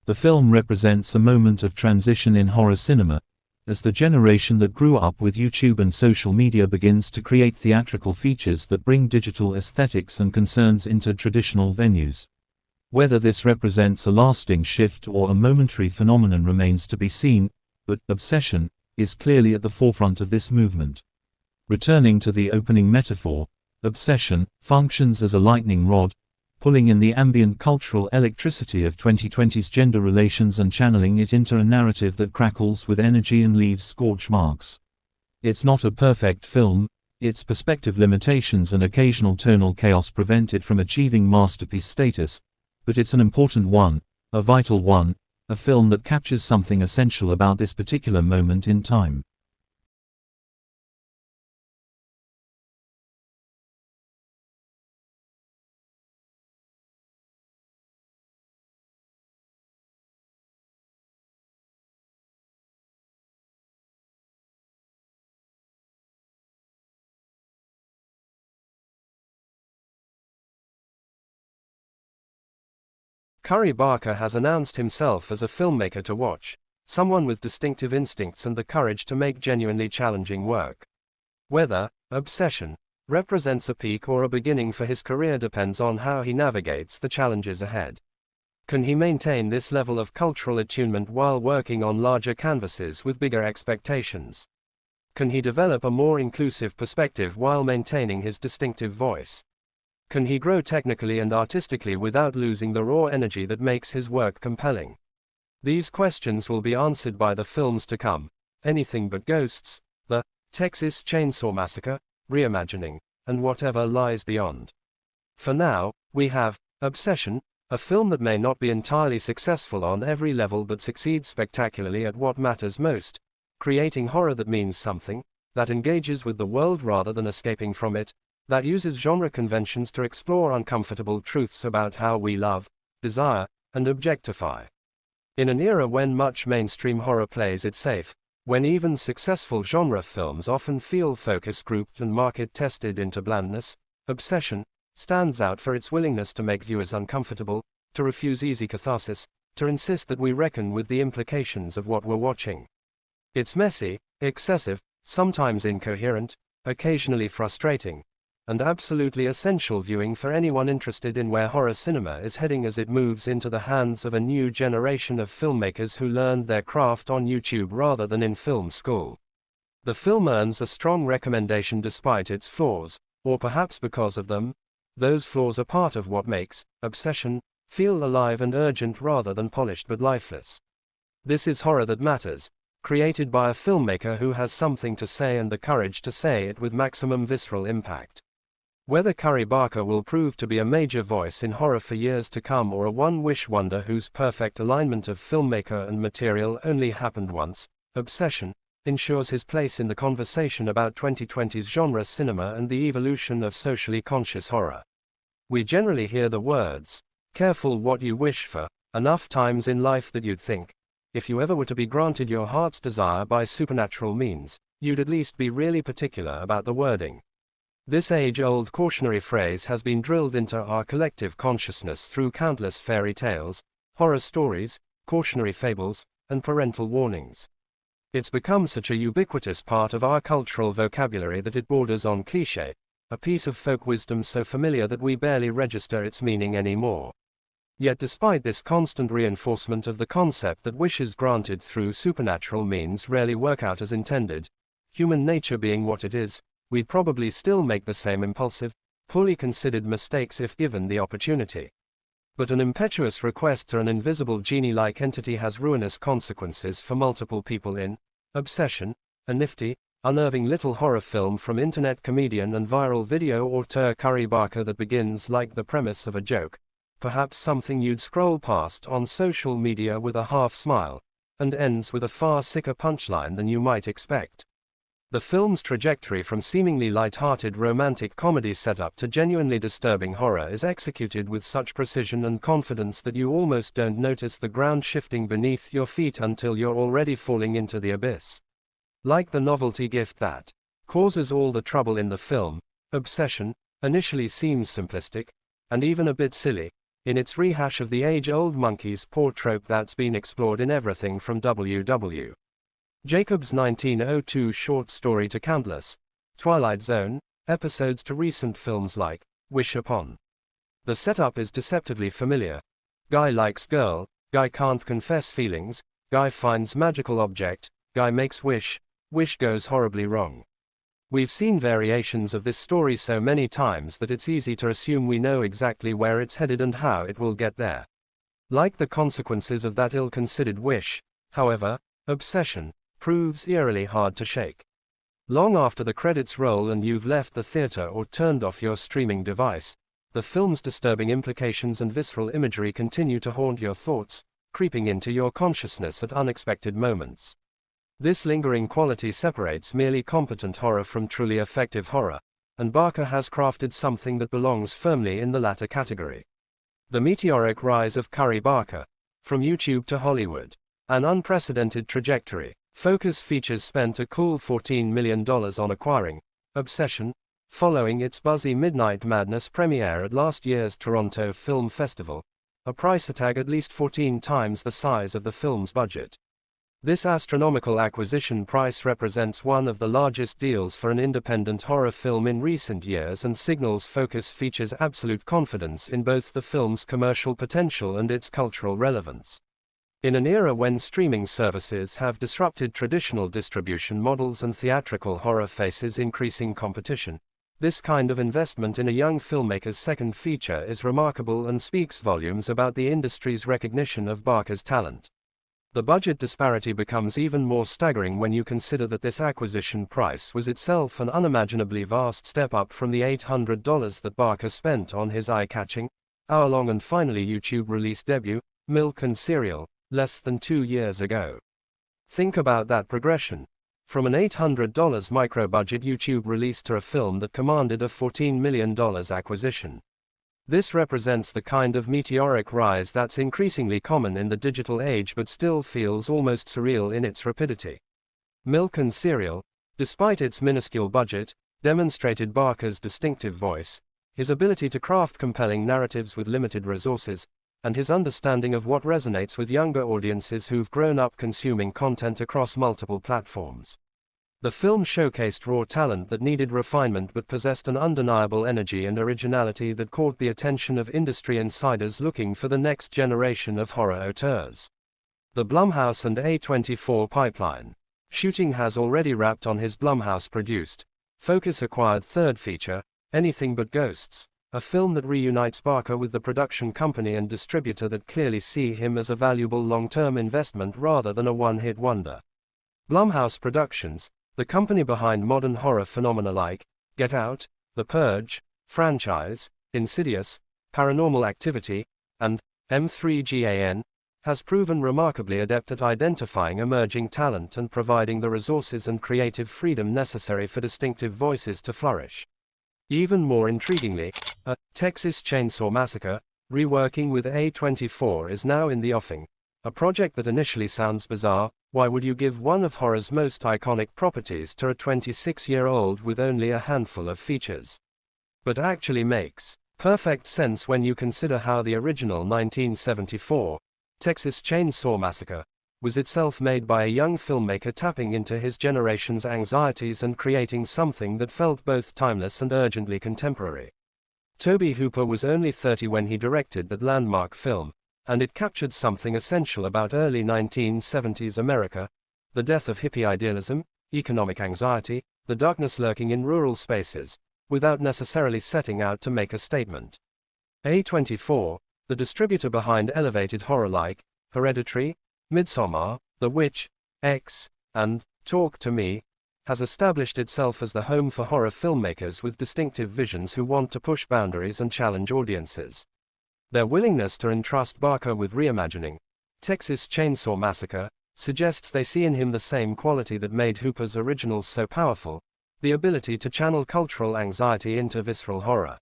The film represents a moment of transition in horror cinema, as the generation that grew up with YouTube and social media begins to create theatrical features that bring digital aesthetics and concerns into traditional venues. Whether this represents a lasting shift or a momentary phenomenon remains to be seen, but Obsession is clearly at the forefront of this movement. Returning to the opening metaphor, Obsession functions as a lightning rod, pulling in the ambient cultural electricity of 2020's gender relations and channeling it into a narrative that crackles with energy and leaves scorch marks. It's not a perfect film, its perspective limitations and occasional tonal chaos prevent it from achieving masterpiece status, but it's an important one, a vital one, a film that captures something essential about this particular moment in time. Curry Barker has announced himself as a filmmaker to watch, someone with distinctive instincts and the courage to make genuinely challenging work. Whether Obsession represents a peak or a beginning for his career depends on how he navigates the challenges ahead. Can he maintain this level of cultural attunement while working on larger canvases with bigger expectations? Can he develop a more inclusive perspective while maintaining his distinctive voice? Can he grow technically and artistically without losing the raw energy that makes his work compelling? These questions will be answered by the films to come: Anything But Ghosts, The Texas Chainsaw Massacre, Reimagining, and whatever lies beyond. For now, we have Obsession, a film that may not be entirely successful on every level but succeeds spectacularly at what matters most, creating horror that means something, that engages with the world rather than escaping from it, that uses genre conventions to explore uncomfortable truths about how we love, desire, and objectify. In an era when much mainstream horror plays it safe, when even successful genre films often feel focus-grouped and market-tested into blandness, Obsession stands out for its willingness to make viewers uncomfortable, to refuse easy catharsis, to insist that we reckon with the implications of what we're watching. It's messy, excessive, sometimes incoherent, occasionally frustrating, and absolutely essential viewing for anyone interested in where horror cinema is heading as it moves into the hands of a new generation of filmmakers who learned their craft on YouTube rather than in film school. The film earns a strong recommendation despite its flaws, or perhaps because of them. Those flaws are part of what makes Obsession feel alive and urgent rather than polished but lifeless. This is Horror That Matters, created by a filmmaker who has something to say and the courage to say it with maximum visceral impact. Whether Curry Barker will prove to be a major voice in horror for years to come or a one-wish wonder whose perfect alignment of filmmaker and material only happened once, Obsession ensures his place in the conversation about 2020's genre cinema and the evolution of socially conscious horror. We generally hear the words, "Careful what you wish for," enough times in life that you'd think, if you ever were to be granted your heart's desire by supernatural means, you'd at least be really particular about the wording. This age-old cautionary phrase has been drilled into our collective consciousness through countless fairy tales, horror stories, cautionary fables, and parental warnings. It's become such a ubiquitous part of our cultural vocabulary that it borders on cliché, a piece of folk wisdom so familiar that we barely register its meaning anymore. Yet despite this constant reinforcement of the concept that wishes granted through supernatural means rarely work out as intended, human nature being what it is, we'd probably still make the same impulsive, poorly considered mistakes if given the opportunity. But an impetuous request to an invisible genie-like entity has ruinous consequences for multiple people in Obsession, a nifty, unnerving little horror film from internet comedian and viral video auteur Curry Barker that begins like the premise of a joke, perhaps something you'd scroll past on social media with a half smile, and ends with a far sicker punchline than you might expect. The film's trajectory from seemingly light-hearted romantic comedy setup to genuinely disturbing horror is executed with such precision and confidence that you almost don't notice the ground shifting beneath your feet until you're already falling into the abyss. Like the novelty gift that causes all the trouble in the film, Obsession initially seems simplistic, and even a bit silly, in its rehash of the age-old monkey's paw trope that's been explored in everything from W.W. Jacobs' 1902 short story to countless Twilight Zone episodes to recent films like Wish Upon. The setup is deceptively familiar. Guy likes girl, guy can't confess feelings, guy finds magical object, guy makes wish, wish goes horribly wrong. We've seen variations of this story so many times that it's easy to assume we know exactly where it's headed and how it will get there. Like the consequences of that ill-considered wish, however, Obsession proves eerily hard to shake. Long after the credits roll and you've left the theater or turned off your streaming device, the film's disturbing implications and visceral imagery continue to haunt your thoughts, creeping into your consciousness at unexpected moments. This lingering quality separates merely competent horror from truly effective horror, and Barker has crafted something that belongs firmly in the latter category. The meteoric rise of Curry Barker, from YouTube to Hollywood, an unprecedented trajectory. Focus Features spent a cool $14 million on acquiring Obsession, following its buzzy Midnight Madness premiere at last year's Toronto Film Festival, a price tag at least 14 times the size of the film's budget. This astronomical acquisition price represents one of the largest deals for an independent horror film in recent years and signals Focus Features' absolute confidence in both the film's commercial potential and its cultural relevance. In an era when streaming services have disrupted traditional distribution models and theatrical horror faces increasing competition, this kind of investment in a young filmmaker's second feature is remarkable and speaks volumes about the industry's recognition of Barker's talent. The budget disparity becomes even more staggering when you consider that this acquisition price was itself an unimaginably vast step up from the $800 that Barker spent on his eye-catching, hour-long and finally YouTube-released debut, Milk and Cereal, less than 2 years ago. Think about that progression. From an $800 micro-budget YouTube release to a film that commanded a $14 million acquisition. This represents the kind of meteoric rise that's increasingly common in the digital age but still feels almost surreal in its rapidity. Milk and Cereal, despite its minuscule budget, demonstrated Barker's distinctive voice, his ability to craft compelling narratives with limited resources, and his understanding of what resonates with younger audiences who've grown up consuming content across multiple platforms. The film showcased raw talent that needed refinement but possessed an undeniable energy and originality that caught the attention of industry insiders looking for the next generation of horror auteurs. The Blumhouse and A24 pipeline. Shooting has already wrapped on his Blumhouse-produced, Focus-acquired third feature, Anything But Ghosts, a film that reunites Barker with the production company and distributor that clearly see him as a valuable long-term investment rather than a one-hit wonder. Blumhouse Productions, the company behind modern horror phenomena like Get Out, The Purge, Franchise, Insidious, Paranormal Activity, and M3GAN, has proven remarkably adept at identifying emerging talent and providing the resources and creative freedom necessary for distinctive voices to flourish. Even more intriguingly, a Texas Chainsaw Massacre, reworking with A24 is now in the offing. A project that initially sounds bizarre. Why would you give one of horror's most iconic properties to a 26-year-old with only a handful of features? But actually makes perfect sense when you consider how the original 1974 Texas Chainsaw Massacre was itself made by a young filmmaker tapping into his generation's anxieties and creating something that felt both timeless and urgently contemporary. Tobe Hooper was only 30 when he directed that landmark film, and it captured something essential about early 1970s America: the death of hippie idealism, economic anxiety, the darkness lurking in rural spaces, without necessarily setting out to make a statement. A24, the distributor behind elevated horror like Hereditary, Midsommar, The Witch, X, and Talk to Me, has established itself as the home for horror filmmakers with distinctive visions who want to push boundaries and challenge audiences. Their willingness to entrust Barker with reimagining Texas Chainsaw Massacre suggests they see in him the same quality that made Hooper's originals so powerful: the ability to channel cultural anxiety into visceral horror.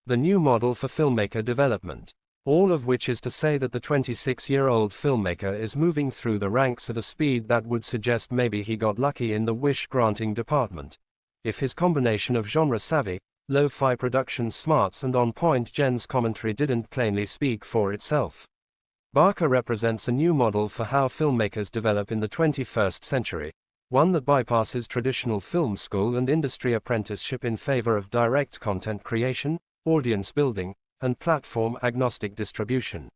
The new model for filmmaker development. All of which is to say that the 26-year-old filmmaker is moving through the ranks at a speed that would suggest maybe he got lucky in the wish-granting department. If his combination of genre savvy, lo-fi production smarts and on-point Jen's commentary didn't plainly speak for itself. Barker represents a new model for how filmmakers develop in the 21st century, one that bypasses traditional film school and industry apprenticeship in favor of direct content creation, audience building, and platform-agnostic distribution.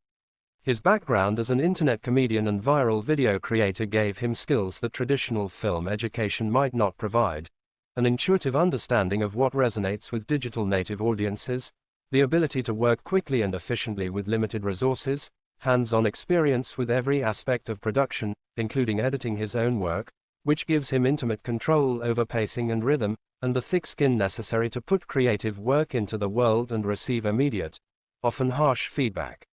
His background as an internet comedian and viral video creator gave him skills that traditional film education might not provide: an intuitive understanding of what resonates with digital native audiences, the ability to work quickly and efficiently with limited resources, hands-on experience with every aspect of production, including editing his own work, which gives him intimate control over pacing and rhythm, and the thick skin necessary to put creative work into the world and receive immediate, often harsh feedback.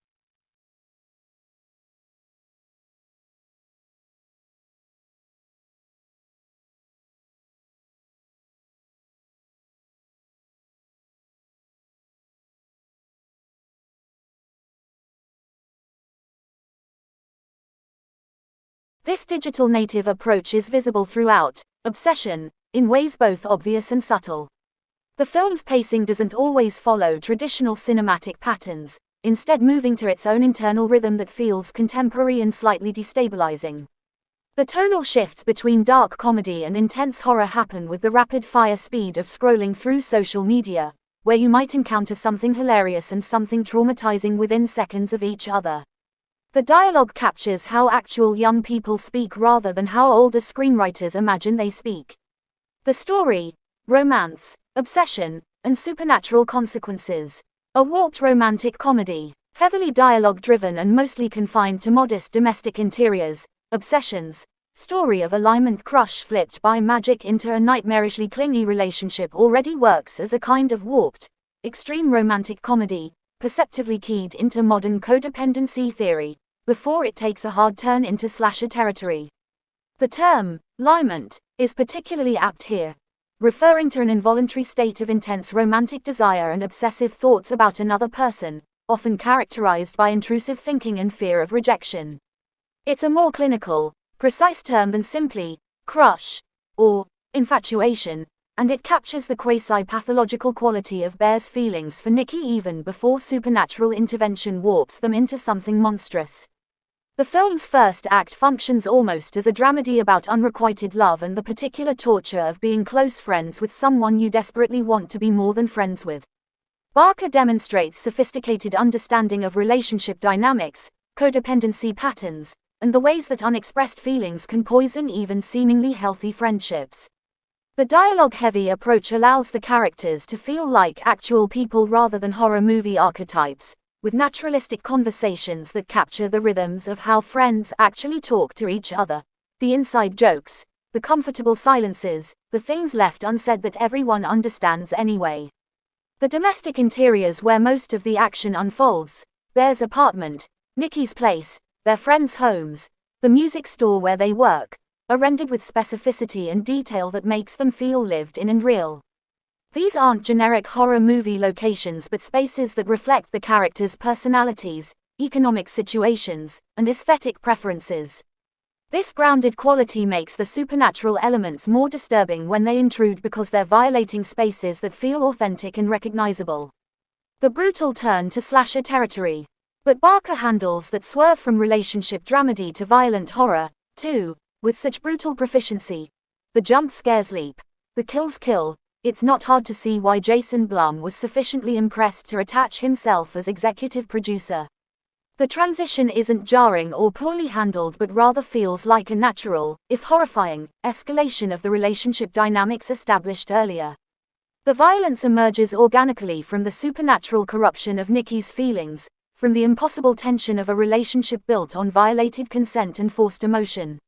This digital native approach is visible throughout Obsession, in ways both obvious and subtle. The film's pacing doesn't always follow traditional cinematic patterns, instead moving to its own internal rhythm that feels contemporary and slightly destabilizing. The tonal shifts between dark comedy and intense horror happen with the rapid-fire speed of scrolling through social media, where you might encounter something hilarious and something traumatizing within seconds of each other. The dialogue captures how actual young people speak rather than how older screenwriters imagine they speak. The story, romance, obsession, and supernatural consequences. A warped romantic comedy, heavily dialogue-driven and mostly confined to modest domestic interiors. Obsession's story of a liament crush flipped by magic into a nightmarishly clingy relationship already works as a kind of warped, extreme romantic comedy, perceptively keyed into modern codependency theory, before it takes a hard turn into slasher territory. The term, liament, is particularly apt here, referring to an involuntary state of intense romantic desire and obsessive thoughts about another person, often characterized by intrusive thinking and fear of rejection. It's a more clinical, precise term than simply crush or infatuation, and it captures the quasi-pathological quality of Bear's feelings for Nikki even before supernatural intervention warps them into something monstrous. The film's first act functions almost as a dramedy about unrequited love and the particular torture of being close friends with someone you desperately want to be more than friends with. Barker demonstrates sophisticated understanding of relationship dynamics, codependency patterns, and the ways that unexpressed feelings can poison even seemingly healthy friendships. The dialogue-heavy approach allows the characters to feel like actual people rather than horror movie archetypes, with naturalistic conversations that capture the rhythms of how friends actually talk to each other, the inside jokes, the comfortable silences, the things left unsaid that everyone understands anyway. The domestic interiors where most of the action unfolds, Bear's apartment, Nikki's place, their friends' homes, the music store where they work, are rendered with specificity and detail that makes them feel lived in and real. These aren't generic horror movie locations but spaces that reflect the characters' personalities, economic situations, and aesthetic preferences. This grounded quality makes the supernatural elements more disturbing when they intrude because they're violating spaces that feel authentic and recognizable. The brutal turn to slasher territory. But Barker handles that swerve from relationship dramedy to violent horror, too, with such brutal proficiency. The jump scares leap. The kills kill. It's not hard to see why Jason Blum was sufficiently impressed to attach himself as executive producer. The transition isn't jarring or poorly handled but rather feels like a natural, if horrifying, escalation of the relationship dynamics established earlier. The violence emerges organically from the supernatural corruption of Nikki's feelings, from the impossible tension of a relationship built on violated consent and forced emotion.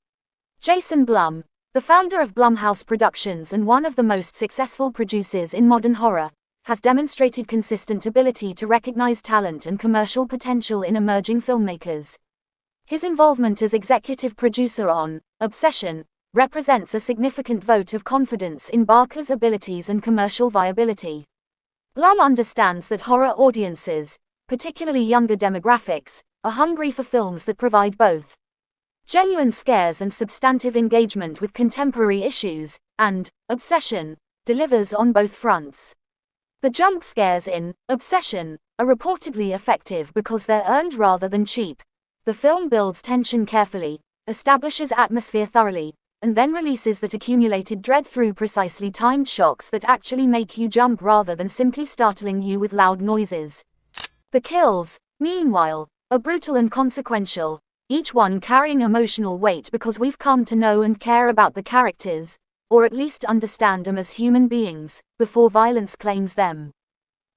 Jason Blum, the founder of Blumhouse Productions and one of the most successful producers in modern horror, has demonstrated consistent ability to recognize talent and commercial potential in emerging filmmakers. His involvement as executive producer on Obsession represents a significant vote of confidence in Barker's abilities and commercial viability. Blum understands that horror audiences, particularly younger demographics, are hungry for films that provide both genuine scares and substantive engagement with contemporary issues, and Obsession delivers on both fronts. The jump scares in Obsession are reportedly effective because they're earned rather than cheap. The film builds tension carefully, establishes atmosphere thoroughly, and then releases that accumulated dread through precisely timed shocks that actually make you jump rather than simply startling you with loud noises. The kills, meanwhile, are brutal and consequential, each one carrying emotional weight because we've come to know and care about the characters, or at least understand them as human beings, before violence claims them.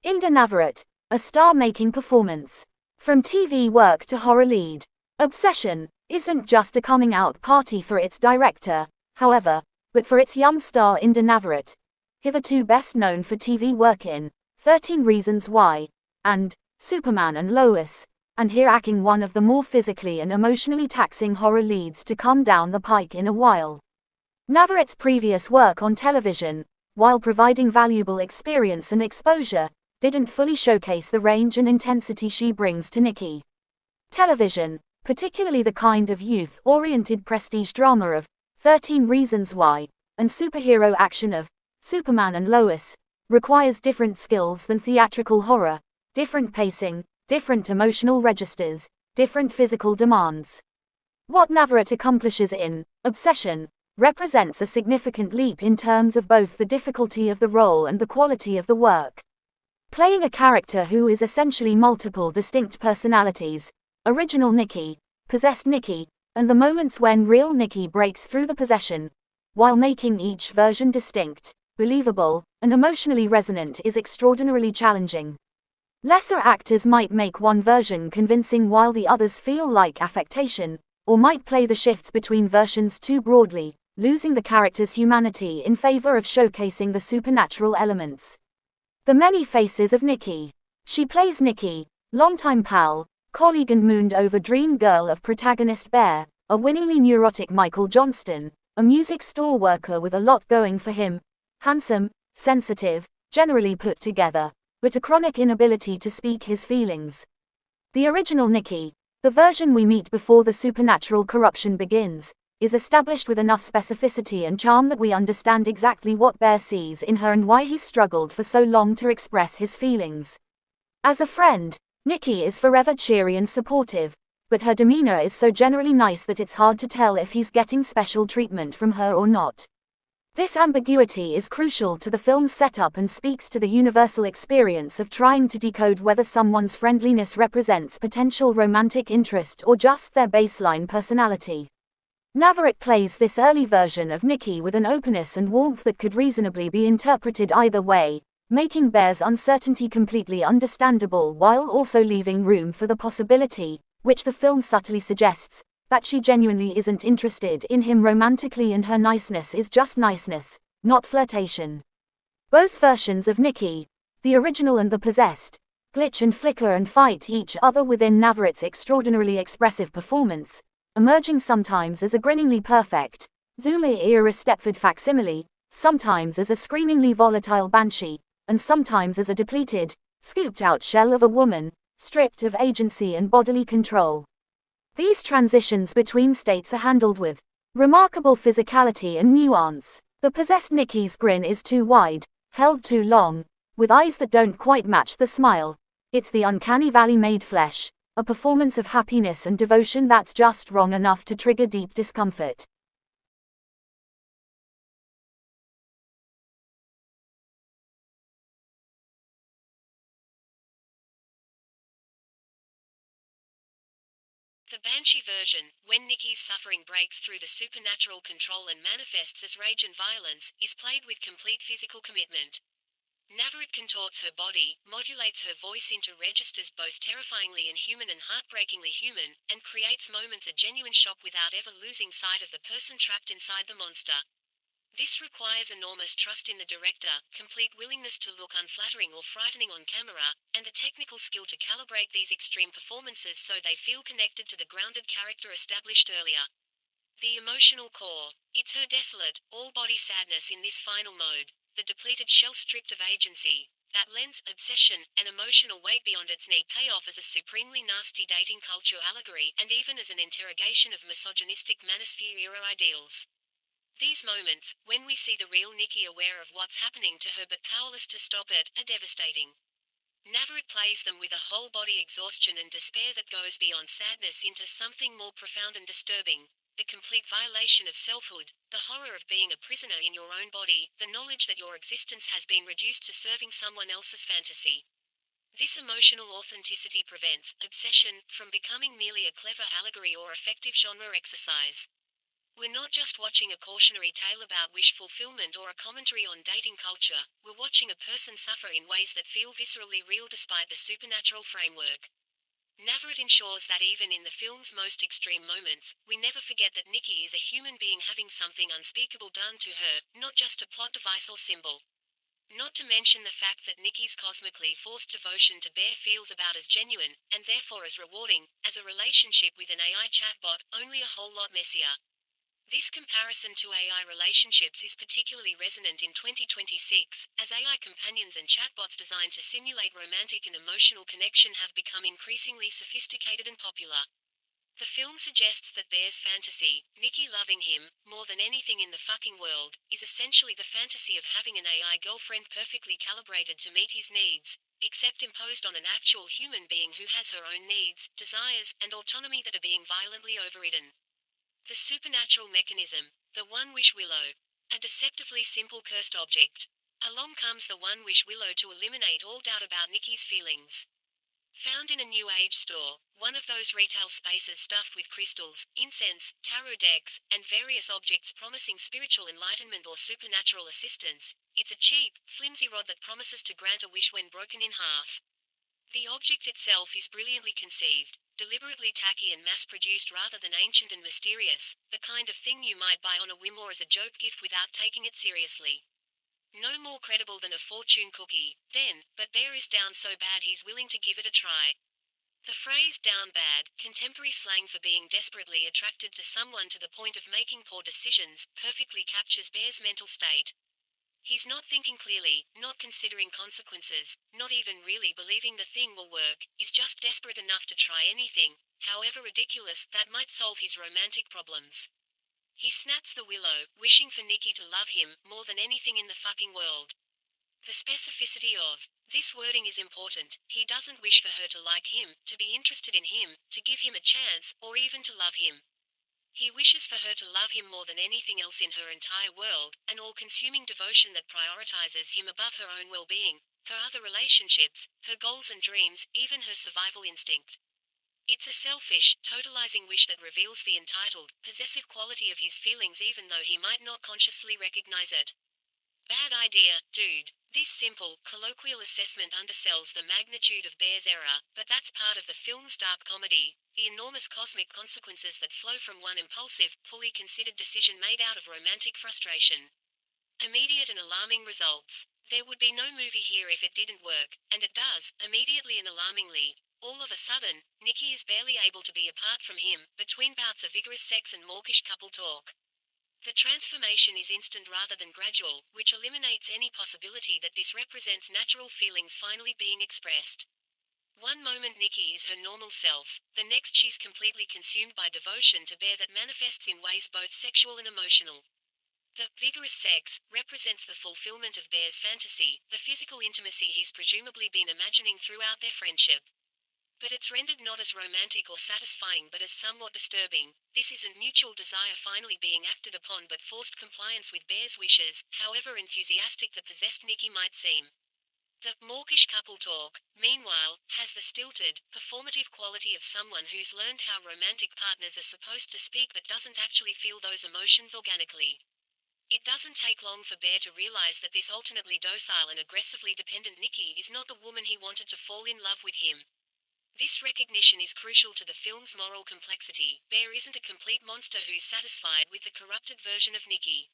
Inda Navarrete, a star-making performance. From TV work to horror lead, Obsession isn't just a coming-out party for its director, however, but for its young star Inda Navarrete, hitherto best known for TV work in 13 Reasons Why, and Superman and Lois, and here acting one of the more physically and emotionally taxing horror leads to come down the pike in a while. Navarrete's previous work on television, while providing valuable experience and exposure, didn't fully showcase the range and intensity she brings to Nikki. Television, particularly the kind of youth-oriented prestige drama of 13 Reasons Why, and superhero action of Superman and Lois, requires different skills than theatrical horror, different pacing, different emotional registers, different physical demands. What Navarrete accomplishes in Obsession represents a significant leap in terms of both the difficulty of the role and the quality of the work. Playing a character who is essentially multiple distinct personalities, original Nikki, possessed Nikki, and the moments when real Nikki breaks through the possession, while making each version distinct, believable, and emotionally resonant is extraordinarily challenging. Lesser actors might make one version convincing while the others feel like affectation, or might play the shifts between versions too broadly, losing the character's humanity in favor of showcasing the supernatural elements. The many faces of Nikki. She plays Nikki, longtime pal, colleague and mooned-over dream girl of protagonist Bear, a winningly neurotic Michael Johnston, a music store worker with a lot going for him, handsome, sensitive, generally put together, but a chronic inability to speak his feelings. The original Nikki, the version we meet before the supernatural corruption begins, is established with enough specificity and charm that we understand exactly what Bear sees in her and why he's struggled for so long to express his feelings. As a friend, Nikki is forever cheery and supportive, but her demeanor is so generally nice that it's hard to tell if he's getting special treatment from her or not. This ambiguity is crucial to the film's setup and speaks to the universal experience of trying to decode whether someone's friendliness represents potential romantic interest or just their baseline personality. Navarrete plays this early version of Nikki with an openness and warmth that could reasonably be interpreted either way, making Bear's uncertainty completely understandable while also leaving room for the possibility, which the film subtly suggests, that she genuinely isn't interested in him romantically and her niceness is just niceness, not flirtation. Both versions of Nikki, the original and the possessed, glitch and flicker and fight each other within Navarrete's extraordinarily expressive performance, emerging sometimes as a grinningly perfect, Zuma-era Stepford facsimile, sometimes as a screamingly volatile banshee, and sometimes as a depleted, scooped-out shell of a woman, stripped of agency and bodily control. These transitions between states are handled with remarkable physicality and nuance. The possessed Nikki's grin is too wide, held too long, with eyes that don't quite match the smile. It's the uncanny valley made flesh, a performance of happiness and devotion that's just wrong enough to trigger deep discomfort. The Banshee version, when Nikki's suffering breaks through the supernatural control and manifests as rage and violence, is played with complete physical commitment. Navarrete contorts her body, modulates her voice into registers both terrifyingly inhuman and heartbreakingly human, and creates moments of genuine shock without ever losing sight of the person trapped inside the monster. This requires enormous trust in the director, complete willingness to look unflattering or frightening on camera, and the technical skill to calibrate these extreme performances so they feel connected to the grounded character established earlier. The emotional core. It's her desolate, all-body sadness in this final mode, the depleted shell stripped of agency, that lends obsession and emotional weight beyond its need pay off as a supremely nasty dating culture allegory and even as an interrogation of misogynistic manosphere-era ideals. These moments, when we see the real Nikki aware of what's happening to her but powerless to stop it, are devastating. Navarrete plays them with a whole-body exhaustion and despair that goes beyond sadness into something more profound and disturbing. The complete violation of selfhood, the horror of being a prisoner in your own body, the knowledge that your existence has been reduced to serving someone else's fantasy. This emotional authenticity prevents obsession from becoming merely a clever allegory or effective genre exercise. We're not just watching a cautionary tale about wish fulfillment or a commentary on dating culture, we're watching a person suffer in ways that feel viscerally real despite the supernatural framework. Navarrete ensures that even in the film's most extreme moments, we never forget that Nikki is a human being having something unspeakable done to her, not just a plot device or symbol. Not to mention the fact that Nikki's cosmically forced devotion to Bear feels about as genuine, and therefore as rewarding, as a relationship with an AI chatbot, only a whole lot messier. This comparison to AI relationships is particularly resonant in 2026, as AI companions and chatbots designed to simulate romantic and emotional connection have become increasingly sophisticated and popular. The film suggests that Bear's fantasy, Nikki loving him, more than anything in the fucking world, is essentially the fantasy of having an AI girlfriend perfectly calibrated to meet his needs, except imposed on an actual human being who has her own needs, desires, and autonomy that are being violently overridden. The supernatural mechanism, the One-Wish Willow. A deceptively simple cursed object. Along comes the One-Wish Willow to eliminate all doubt about Nikki's feelings. Found in a New Age store, one of those retail spaces stuffed with crystals, incense, tarot decks, and various objects promising spiritual enlightenment or supernatural assistance, it's a cheap, flimsy rod that promises to grant a wish when broken in half. The object itself is brilliantly conceived, deliberately tacky and mass-produced rather than ancient and mysterious, the kind of thing you might buy on a whim or as a joke gift without taking it seriously. No more credible than a fortune cookie, then, but Bear is down so bad he's willing to give it a try. The phrase down bad, contemporary slang for being desperately attracted to someone to the point of making poor decisions, perfectly captures Bear's mental state. He's not thinking clearly, not considering consequences, not even really believing the thing will work, is just desperate enough to try anything, however ridiculous, that might solve his romantic problems. He snats the willow, wishing for Nikki to love him more than anything in the fucking world. The specificity of this wording is important. He doesn't wish for her to like him, to be interested in him, to give him a chance, or even to love him. He wishes for her to love him more than anything else in her entire world, an all-consuming devotion that prioritizes him above her own well-being, her other relationships, her goals and dreams, even her survival instinct. It's a selfish, totalizing wish that reveals the entitled, possessive quality of his feelings even though he might not consciously recognize it. Bad idea, dude. This simple, colloquial assessment undersells the magnitude of Bear's error, but that's part of the film's dark comedy, the enormous cosmic consequences that flow from one impulsive, poorly considered decision made out of romantic frustration. Immediate and alarming results. There would be no movie here if it didn't work, and it does, immediately and alarmingly. All of a sudden, Nikki is barely able to be apart from him, between bouts of vigorous sex and mawkish couple talk. The transformation is instant rather than gradual, which eliminates any possibility that this represents natural feelings finally being expressed. One moment Nikki is her normal self, the next she's completely consumed by devotion to Bear that manifests in ways both sexual and emotional. The vigorous sex represents the fulfillment of Bear's fantasy, the physical intimacy he's presumably been imagining throughout their friendship. But it's rendered not as romantic or satisfying but as somewhat disturbing. This isn't mutual desire finally being acted upon but forced compliance with Bear's wishes, however enthusiastic the possessed Nikki might seem. The mawkish couple talk, meanwhile, has the stilted, performative quality of someone who's learned how romantic partners are supposed to speak but doesn't actually feel those emotions organically. It doesn't take long for Bear to realize that this alternately docile and aggressively dependent Nikki is not the woman he wanted to fall in love with him. This recognition is crucial to the film's moral complexity. Bear isn't a complete monster who's satisfied with the corrupted version of Nikki.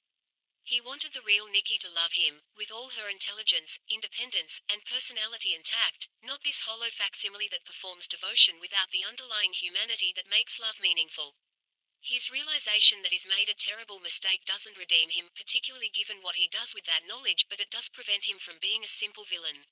He wanted the real Nikki to love him, with all her intelligence, independence, and personality intact, not this hollow facsimile that performs devotion without the underlying humanity that makes love meaningful. His realization that he's made a terrible mistake doesn't redeem him, particularly given what he does with that knowledge, but it does prevent him from being a simple villain.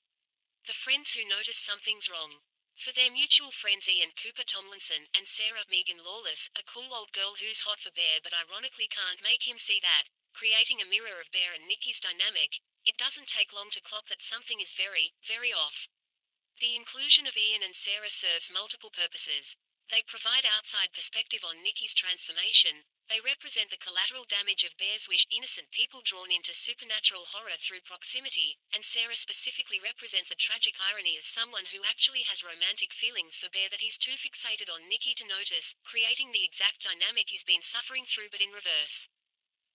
The friends who notice something's wrong. For their mutual friends Ian Cooper Tomlinson and Sarah Megan Lawless, a cool old girl who's hot for Bear but ironically can't make him see that, creating a mirror of Bear and Nikki's dynamic, it doesn't take long to clock that something is very, very off. The inclusion of Ian and Sarah serves multiple purposes. They provide outside perspective on Nikki's transformation. They represent the collateral damage of Bear's wish, innocent people drawn into supernatural horror through proximity, and Sarah specifically represents a tragic irony as someone who actually has romantic feelings for Bear that he's too fixated on Nikki to notice, creating the exact dynamic he's been suffering through but in reverse.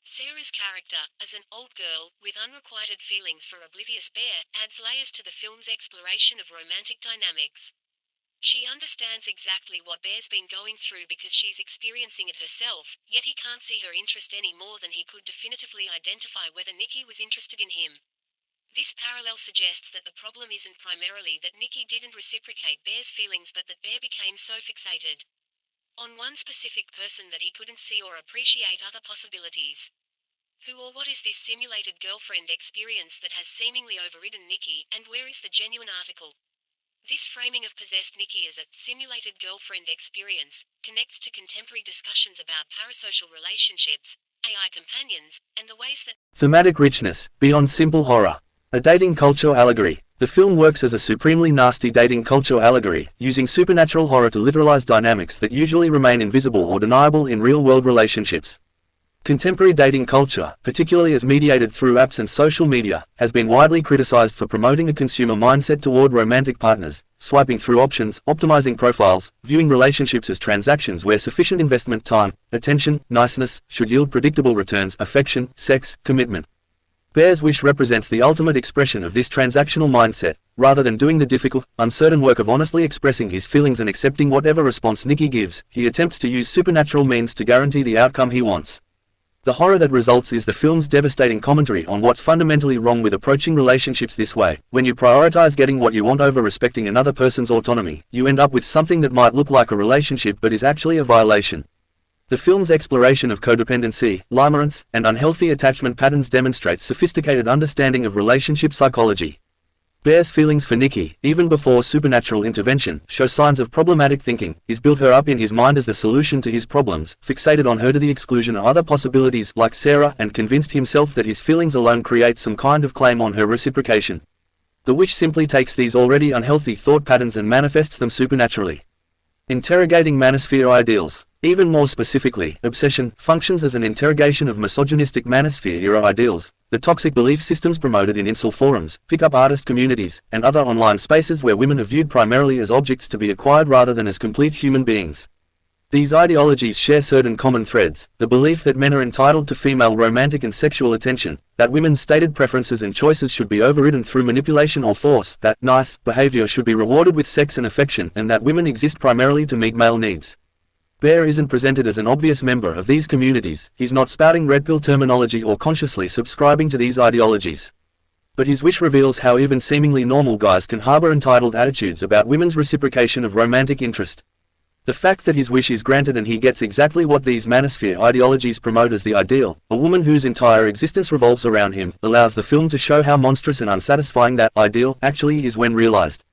Sarah's character, as an old girl, with unrequited feelings for oblivious Bear, adds layers to the film's exploration of romantic dynamics. She understands exactly what Bear's been going through because she's experiencing it herself, yet he can't see her interest any more than he could definitively identify whether Nikki was interested in him. This parallel suggests that the problem isn't primarily that Nikki didn't reciprocate Bear's feelings but that Bear became so fixated on one specific person that he couldn't see or appreciate other possibilities. Who or what is this simulated girlfriend experience that has seemingly overridden Nikki, and where is the genuine article? This framing of possessed Nikki as a simulated girlfriend experience connects to contemporary discussions about parasocial relationships, AI companions, and the ways that thematic richness, beyond simple horror. A dating culture allegory. The film works as a supremely nasty dating culture allegory, using supernatural horror to literalize dynamics that usually remain invisible or deniable in real-world relationships. Contemporary dating culture, particularly as mediated through apps and social media, has been widely criticized for promoting a consumer mindset toward romantic partners, swiping through options, optimizing profiles, viewing relationships as transactions where sufficient investment time, attention, niceness, should yield predictable returns, affection, sex, commitment. Bear's wish represents the ultimate expression of this transactional mindset. Rather than doing the difficult, uncertain work of honestly expressing his feelings and accepting whatever response Nikki gives, he attempts to use supernatural means to guarantee the outcome he wants. The horror that results is the film's devastating commentary on what's fundamentally wrong with approaching relationships this way. When you prioritize getting what you want over respecting another person's autonomy, you end up with something that might look like a relationship but is actually a violation. The film's exploration of codependency, limerence, and unhealthy attachment patterns demonstrates sophisticated understanding of relationship psychology. Bear's feelings for Nikki, even before supernatural intervention, show signs of problematic thinking. He's built her up in his mind as the solution to his problems, fixated on her to the exclusion of other possibilities like Sarah, and convinced himself that his feelings alone create some kind of claim on her reciprocation. The Wish simply takes these already unhealthy thought patterns and manifests them supernaturally. Interrogating manosphere ideals. Even more specifically, Obsession functions as an interrogation of misogynistic manosphere-era ideals, the toxic belief systems promoted in incel forums, pick-up artist communities, and other online spaces where women are viewed primarily as objects to be acquired rather than as complete human beings. These ideologies share certain common threads: the belief that men are entitled to female romantic and sexual attention, that women's stated preferences and choices should be overridden through manipulation or force, that nice behavior should be rewarded with sex and affection, and that women exist primarily to meet male needs. Bear isn't presented as an obvious member of these communities, he's not spouting red pill terminology or consciously subscribing to these ideologies. But his Wish reveals how even seemingly normal guys can harbor entitled attitudes about women's reciprocation of romantic interest. The fact that his wish is granted and he gets exactly what these manosphere ideologies promote as the ideal, a woman whose entire existence revolves around him, allows the film to show how monstrous and unsatisfying that ideal actually is when realized.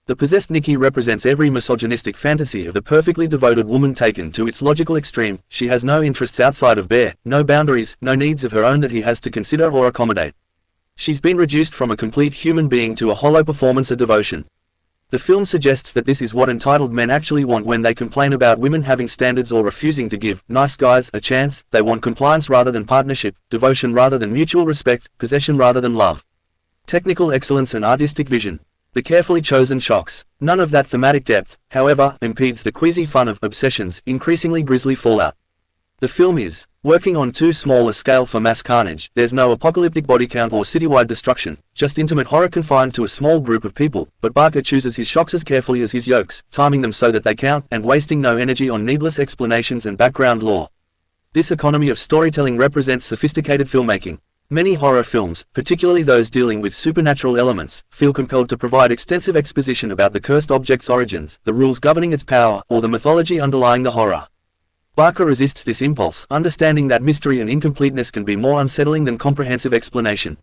The possessed Nikki represents every misogynistic fantasy of the perfectly devoted woman taken to its logical extreme. She has no interests outside of Bear, no boundaries, no needs of her own that he has to consider or accommodate. She's been reduced from a complete human being to a hollow performance of devotion. The film suggests that this is what entitled men actually want when they complain about women having standards or refusing to give nice guys a chance. They want compliance rather than partnership, devotion rather than mutual respect, possession rather than love. Technical excellence and artistic vision. The carefully chosen shots. None of that thematic depth, however, impedes the queasy fun of Obsession's increasingly grisly fallout. The film is working on too small a scale for mass carnage. There's no apocalyptic body count or citywide destruction, just intimate horror confined to a small group of people, but Barker chooses his shocks as carefully as his yokes, timing them so that they count, and wasting no energy on needless explanations and background lore. This economy of storytelling represents sophisticated filmmaking. Many horror films, particularly those dealing with supernatural elements, feel compelled to provide extensive exposition about the cursed object's origins, the rules governing its power, or the mythology underlying the horror. Barker resists this impulse, understanding that mystery and incompleteness can be more unsettling than comprehensive explanation.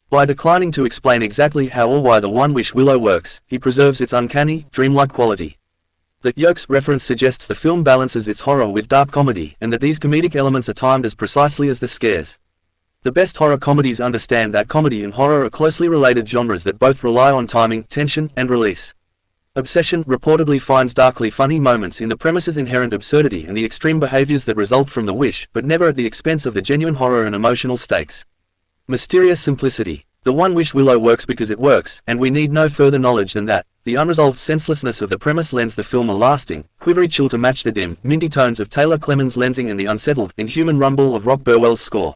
By declining to explain exactly how or why the One Wish Willow works, he preserves its uncanny, dreamlike quality. The Yokes reference suggests the film balances its horror with dark comedy, and that these comedic elements are timed as precisely as the scares. The best horror comedies understand that comedy and horror are closely related genres that both rely on timing, tension, and release. Obsession reportedly finds darkly funny moments in the premise's inherent absurdity and the extreme behaviors that result from the wish, but never at the expense of the genuine horror and emotional stakes. Mysterious simplicity. The One Wish Willow works because it works, and we need no further knowledge than that. The unresolved senselessness of the premise lends the film a lasting, quivery chill to match the dim, minty tones of Taylor Clemens' lensing and the unsettled, inhuman rumble of Rock Burwell's score.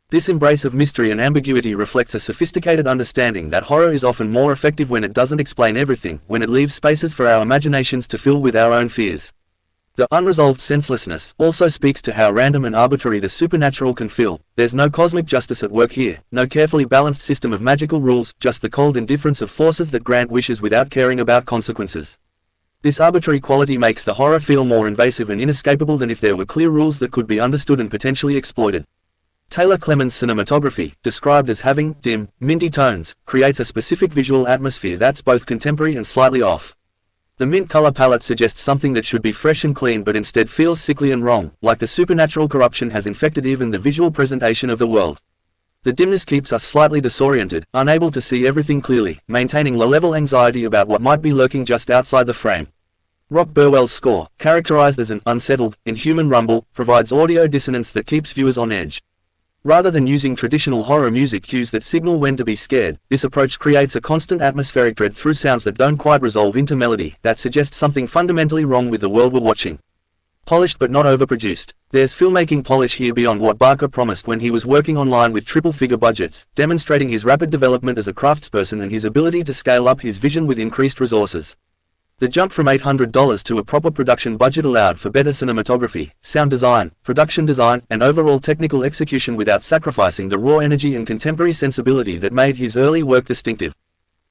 This embrace of mystery and ambiguity reflects a sophisticated understanding that horror is often more effective when it doesn't explain everything, when it leaves spaces for our imaginations to fill with our own fears. The unresolved senselessness also speaks to how random and arbitrary the supernatural can feel. There's no cosmic justice at work here, no carefully balanced system of magical rules, just the cold indifference of forces that grant wishes without caring about consequences. This arbitrary quality makes the horror feel more invasive and inescapable than if there were clear rules that could be understood and potentially exploited. Taylor Clemens' cinematography, described as having dim, minty tones, creates a specific visual atmosphere that's both contemporary and slightly off. The mint color palette suggests something that should be fresh and clean but instead feels sickly and wrong, like the supernatural corruption has infected even the visual presentation of the world. The dimness keeps us slightly disoriented, unable to see everything clearly, maintaining low-level anxiety about what might be lurking just outside the frame. Rock Burwell's score, characterized as an unsettled, inhuman rumble, provides audio dissonance that keeps viewers on edge. Rather than using traditional horror music cues that signal when to be scared, this approach creates a constant atmospheric dread through sounds that don't quite resolve into melody, that suggests something fundamentally wrong with the world we're watching. Polished but not overproduced. There's filmmaking polish here beyond what Barker promised when he was working online with triple-figure budgets, demonstrating his rapid development as a craftsperson and his ability to scale up his vision with increased resources. The jump from $800 to a proper production budget allowed for better cinematography, sound design, production design, and overall technical execution without sacrificing the raw energy and contemporary sensibility that made his early work distinctive.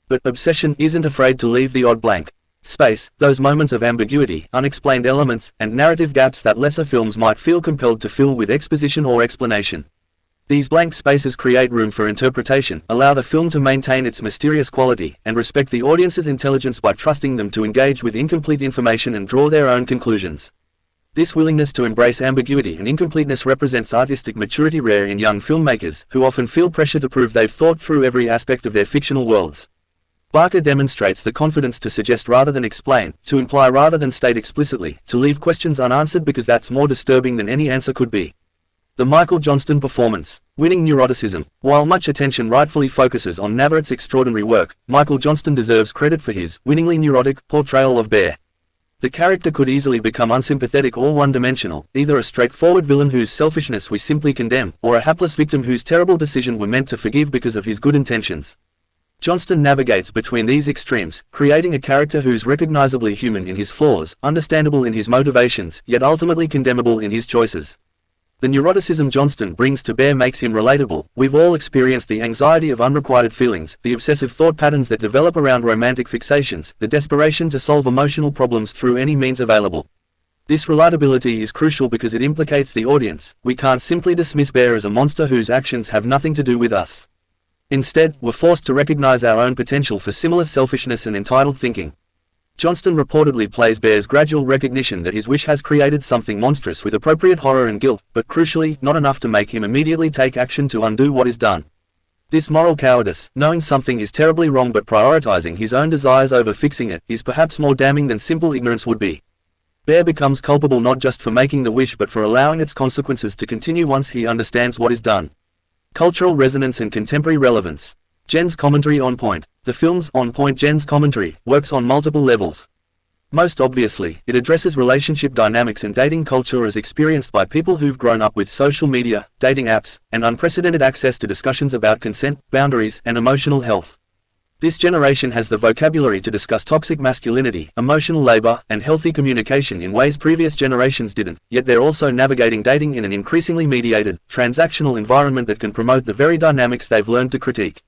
But Obsession isn't afraid to leave the odd blank space, those moments of ambiguity, unexplained elements, and narrative gaps that lesser films might feel compelled to fill with exposition or explanation. These blank spaces create room for interpretation, allow the film to maintain its mysterious quality, and respect the audience's intelligence by trusting them to engage with incomplete information and draw their own conclusions. This willingness to embrace ambiguity and incompleteness represents artistic maturity rare in young filmmakers, who often feel pressure to prove they've thought through every aspect of their fictional worlds. Barker demonstrates the confidence to suggest rather than explain, to imply rather than state explicitly, to leave questions unanswered because that's more disturbing than any answer could be. The Michael Johnston performance, Winning Neuroticism. While much attention rightfully focuses on Navarrete's extraordinary work, Michael Johnston deserves credit for his winningly neurotic portrayal of Bear. The character could easily become unsympathetic or one-dimensional, either a straightforward villain whose selfishness we simply condemn, or a hapless victim whose terrible decision we're meant to forgive because of his good intentions. Johnston navigates between these extremes, creating a character who's recognizably human in his flaws, understandable in his motivations, yet ultimately condemnable in his choices. The neuroticism Johnston brings to bear makes him relatable. We've all experienced the anxiety of unrequited feelings, the obsessive thought patterns that develop around romantic fixations, the desperation to solve emotional problems through any means available. This relatability is crucial because it implicates the audience. We can't simply dismiss Bear as a monster whose actions have nothing to do with us. Instead, we're forced to recognize our own potential for similar selfishness and entitled thinking. Johnston reportedly plays Bear's gradual recognition that his wish has created something monstrous with appropriate horror and guilt, but crucially, not enough to make him immediately take action to undo what is done. This moral cowardice, knowing something is terribly wrong but prioritizing his own desires over fixing it, is perhaps more damning than simple ignorance would be. Bear becomes culpable not just for making the wish but for allowing its consequences to continue once he understands what is done. Cultural resonance and contemporary relevance. Jen's commentary on point. The film's On Point Jen's commentary works on multiple levels. Most obviously, it addresses relationship dynamics and dating culture as experienced by people who've grown up with social media, dating apps, and unprecedented access to discussions about consent, boundaries, and emotional health. This generation has the vocabulary to discuss toxic masculinity, emotional labor, and healthy communication in ways previous generations didn't, yet they're also navigating dating in an increasingly mediated, transactional environment that can promote the very dynamics they've learned to critique.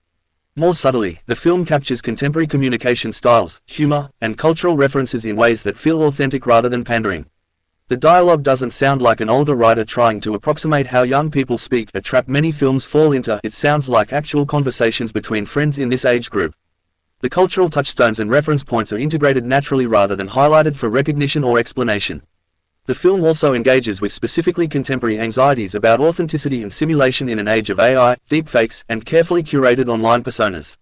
More subtly, the film captures contemporary communication styles, humor, and cultural references in ways that feel authentic rather than pandering. The dialogue doesn't sound like an older writer trying to approximate how young people speak, a trap many films fall into. It sounds like actual conversations between friends in this age group. The cultural touchstones and reference points are integrated naturally rather than highlighted for recognition or explanation. The film also engages with specifically contemporary anxieties about authenticity and simulation in an age of AI, deepfakes, and carefully curated online personas.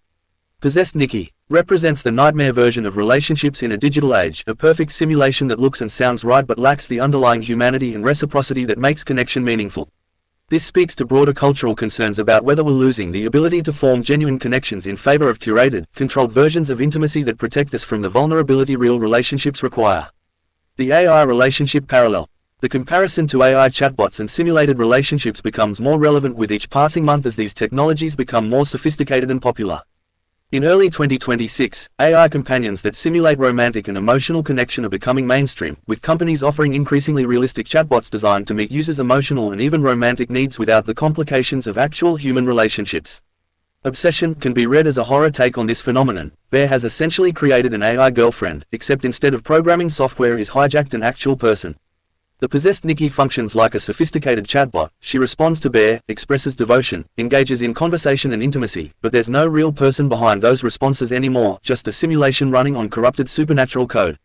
Possessed Nikki represents the nightmare version of relationships in a digital age, a perfect simulation that looks and sounds right but lacks the underlying humanity and reciprocity that makes connection meaningful. This speaks to broader cultural concerns about whether we're losing the ability to form genuine connections in favor of curated, controlled versions of intimacy that protect us from the vulnerability real relationships require. The AI relationship parallel. The comparison to AI chatbots and simulated relationships becomes more relevant with each passing month as these technologies become more sophisticated and popular. In early 2026, AI companions that simulate romantic and emotional connection are becoming mainstream, with companies offering increasingly realistic chatbots designed to meet users' emotional and even romantic needs without the complications of actual human relationships. Obsession can be read as a horror take on this phenomenon. Bear has essentially created an AI girlfriend, except instead of programming software is hijacked an actual person. The possessed Nikki functions like a sophisticated chatbot. She responds to Bear, expresses devotion, engages in conversation and intimacy, but there's no real person behind those responses anymore, just a simulation running on corrupted supernatural code.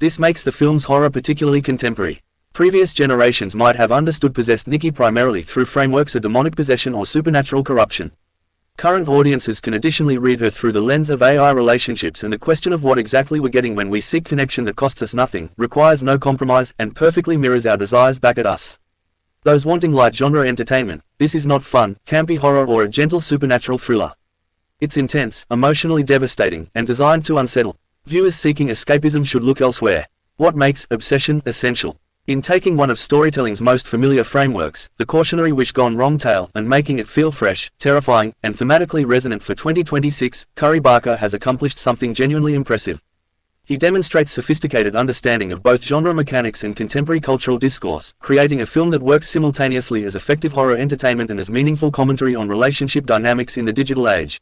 This makes the film's horror particularly contemporary. Previous generations might have understood possessed Nikki primarily through frameworks of demonic possession or supernatural corruption. Current audiences can additionally read her through the lens of AI relationships, and the question of what exactly we're getting when we seek connection that costs us nothing, requires no compromise, and perfectly mirrors our desires back at us. Those wanting light genre entertainment, this is not fun, campy horror or a gentle supernatural thriller. It's intense, emotionally devastating, and designed to unsettle. Viewers seeking escapism should look elsewhere. What makes Obsession essential? In taking one of storytelling's most familiar frameworks, the cautionary wish gone wrong tale, and making it feel fresh, terrifying, and thematically resonant for 2026, Cory Barker has accomplished something genuinely impressive. He demonstrates sophisticated understanding of both genre mechanics and contemporary cultural discourse, creating a film that works simultaneously as effective horror entertainment and as meaningful commentary on relationship dynamics in the digital age.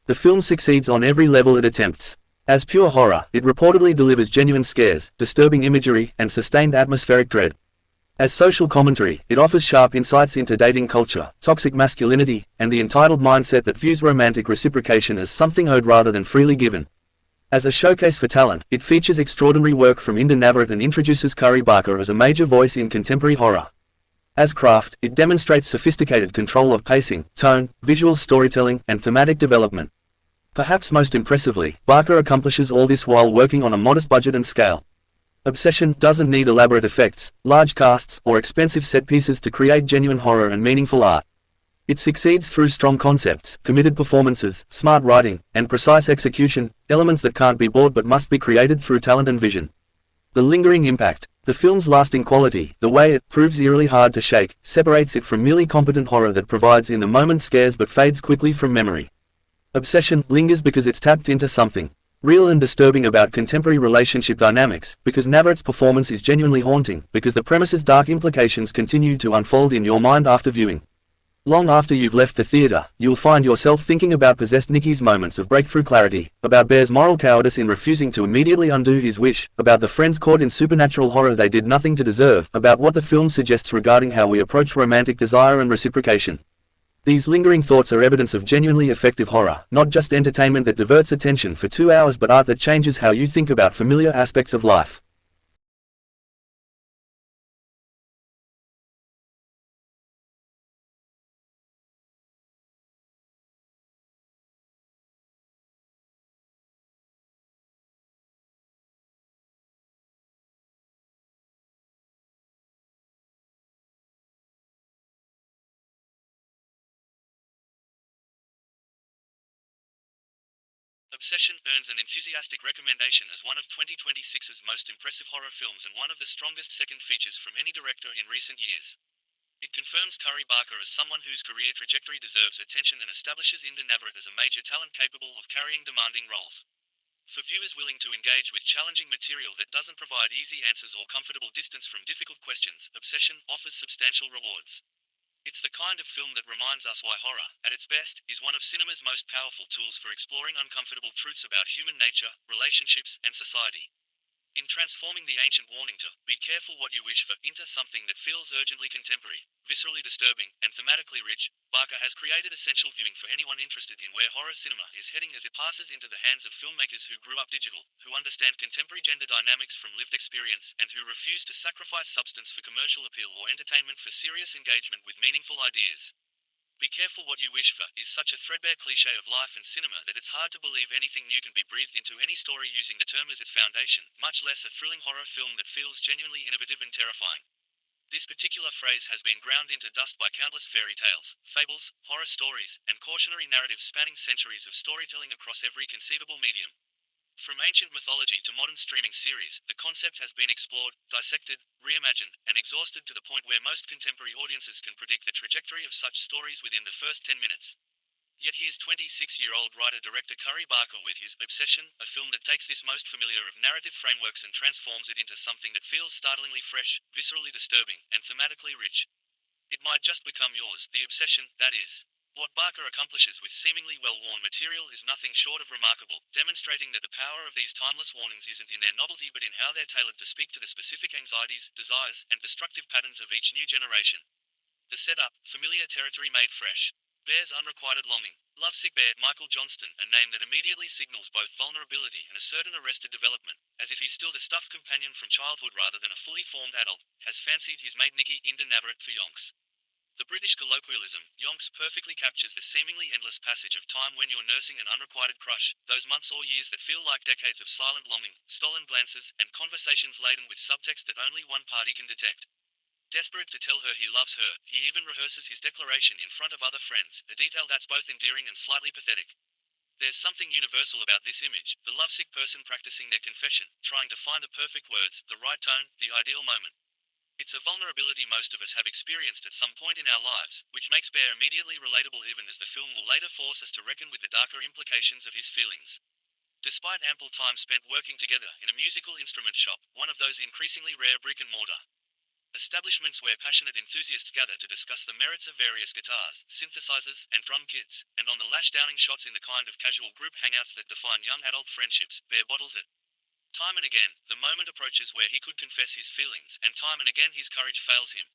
The film succeeds on every level it attempts. As pure horror, it reportedly delivers genuine scares, disturbing imagery, and sustained atmospheric dread. As social commentary, it offers sharp insights into dating culture, toxic masculinity, and the entitled mindset that views romantic reciprocation as something owed rather than freely given. As a showcase for talent, it features extraordinary work from Inda Navarrete and introduces Kari Barker as a major voice in contemporary horror. As craft, it demonstrates sophisticated control of pacing, tone, visual storytelling, and thematic development. Perhaps most impressively, Barker accomplishes all this while working on a modest budget and scale. Obsession doesn't need elaborate effects, large casts, or expensive set pieces to create genuine horror and meaningful art. It succeeds through strong concepts, committed performances, smart writing, and precise execution, elements that can't be bought but must be created through talent and vision. The lingering impact, the film's lasting quality, the way it proves eerily hard to shake, separates it from merely competent horror that provides in-the-moment scares but fades quickly from memory. Obsession lingers because it's tapped into something real and disturbing about contemporary relationship dynamics, because Navarete's performance is genuinely haunting, because the premise's dark implications continue to unfold in your mind after viewing. Long after you've left the theater, you'll find yourself thinking about possessed Nikki's moments of breakthrough clarity, about Bear's moral cowardice in refusing to immediately undo his wish, about the friends caught in supernatural horror they did nothing to deserve, about what the film suggests regarding how we approach romantic desire and reciprocation. These lingering thoughts are evidence of genuinely effective horror, not just entertainment that diverts attention for 2 hours but art that changes how you think about familiar aspects of life. Obsession earns an enthusiastic recommendation as one of 2026's most impressive horror films and one of the strongest second features from any director in recent years. It confirms Kari Barker as someone whose career trajectory deserves attention and establishes Inda Navarrete as a major talent capable of carrying demanding roles. For viewers willing to engage with challenging material that doesn't provide easy answers or comfortable distance from difficult questions, Obsession offers substantial rewards. It's the kind of film that reminds us why horror, at its best, is one of cinema's most powerful tools for exploring uncomfortable truths about human nature, relationships, and society. In transforming the ancient warning to "be careful what you wish for" into something that feels urgently contemporary, viscerally disturbing, and thematically rich, Barker has created essential viewing for anyone interested in where horror cinema is heading as it passes into the hands of filmmakers who grew up digital, who understand contemporary gender dynamics from lived experience, and who refuse to sacrifice substance for commercial appeal or entertainment for serious engagement with meaningful ideas. Be careful what you wish for is such a threadbare cliché of life and cinema that it's hard to believe anything new can be breathed into any story using the term as its foundation, much less a thrilling horror film that feels genuinely innovative and terrifying. This particular phrase has been ground into dust by countless fairy tales, fables, horror stories, and cautionary narratives spanning centuries of storytelling across every conceivable medium. From ancient mythology to modern streaming series, the concept has been explored, dissected, reimagined, and exhausted to the point where most contemporary audiences can predict the trajectory of such stories within the first 10 minutes. Yet here's 26-year-old writer-director Kari Barker with his Obsession, a film that takes this most familiar of narrative frameworks and transforms it into something that feels startlingly fresh, viscerally disturbing, and thematically rich. It might just become yours, the obsession, that is. What Barker accomplishes with seemingly well-worn material is nothing short of remarkable, demonstrating that the power of these timeless warnings isn't in their novelty but in how they're tailored to speak to the specific anxieties, desires, and destructive patterns of each new generation. The setup, familiar territory made fresh. Bear's unrequited longing. Lovesick Bear, Michael Johnston, a name that immediately signals both vulnerability and a certain arrested development, as if he's still the stuffed companion from childhood rather than a fully formed adult, has fancied his mate Nikki Inda Navarrete for yonks. The British colloquialism, yonks, perfectly captures the seemingly endless passage of time when you're nursing an unrequited crush, those months or years that feel like decades of silent longing, stolen glances, and conversations laden with subtext that only one party can detect. Desperate to tell her he loves her, he even rehearses his declaration in front of other friends, a detail that's both endearing and slightly pathetic. There's something universal about this image, the lovesick person practicing their confession, trying to find the perfect words, the right tone, the ideal moment. It's a vulnerability most of us have experienced at some point in our lives, which makes Bear immediately relatable even as the film will later force us to reckon with the darker implications of his feelings. Despite ample time spent working together in a musical instrument shop, one of those increasingly rare brick and mortar establishments where passionate enthusiasts gather to discuss the merits of various guitars, synthesizers, and drum kits, and on the lash-downing shots in the kind of casual group hangouts that define young adult friendships, Bear bottles it. Time and again, the moment approaches where he could confess his feelings, and time and again his courage fails him.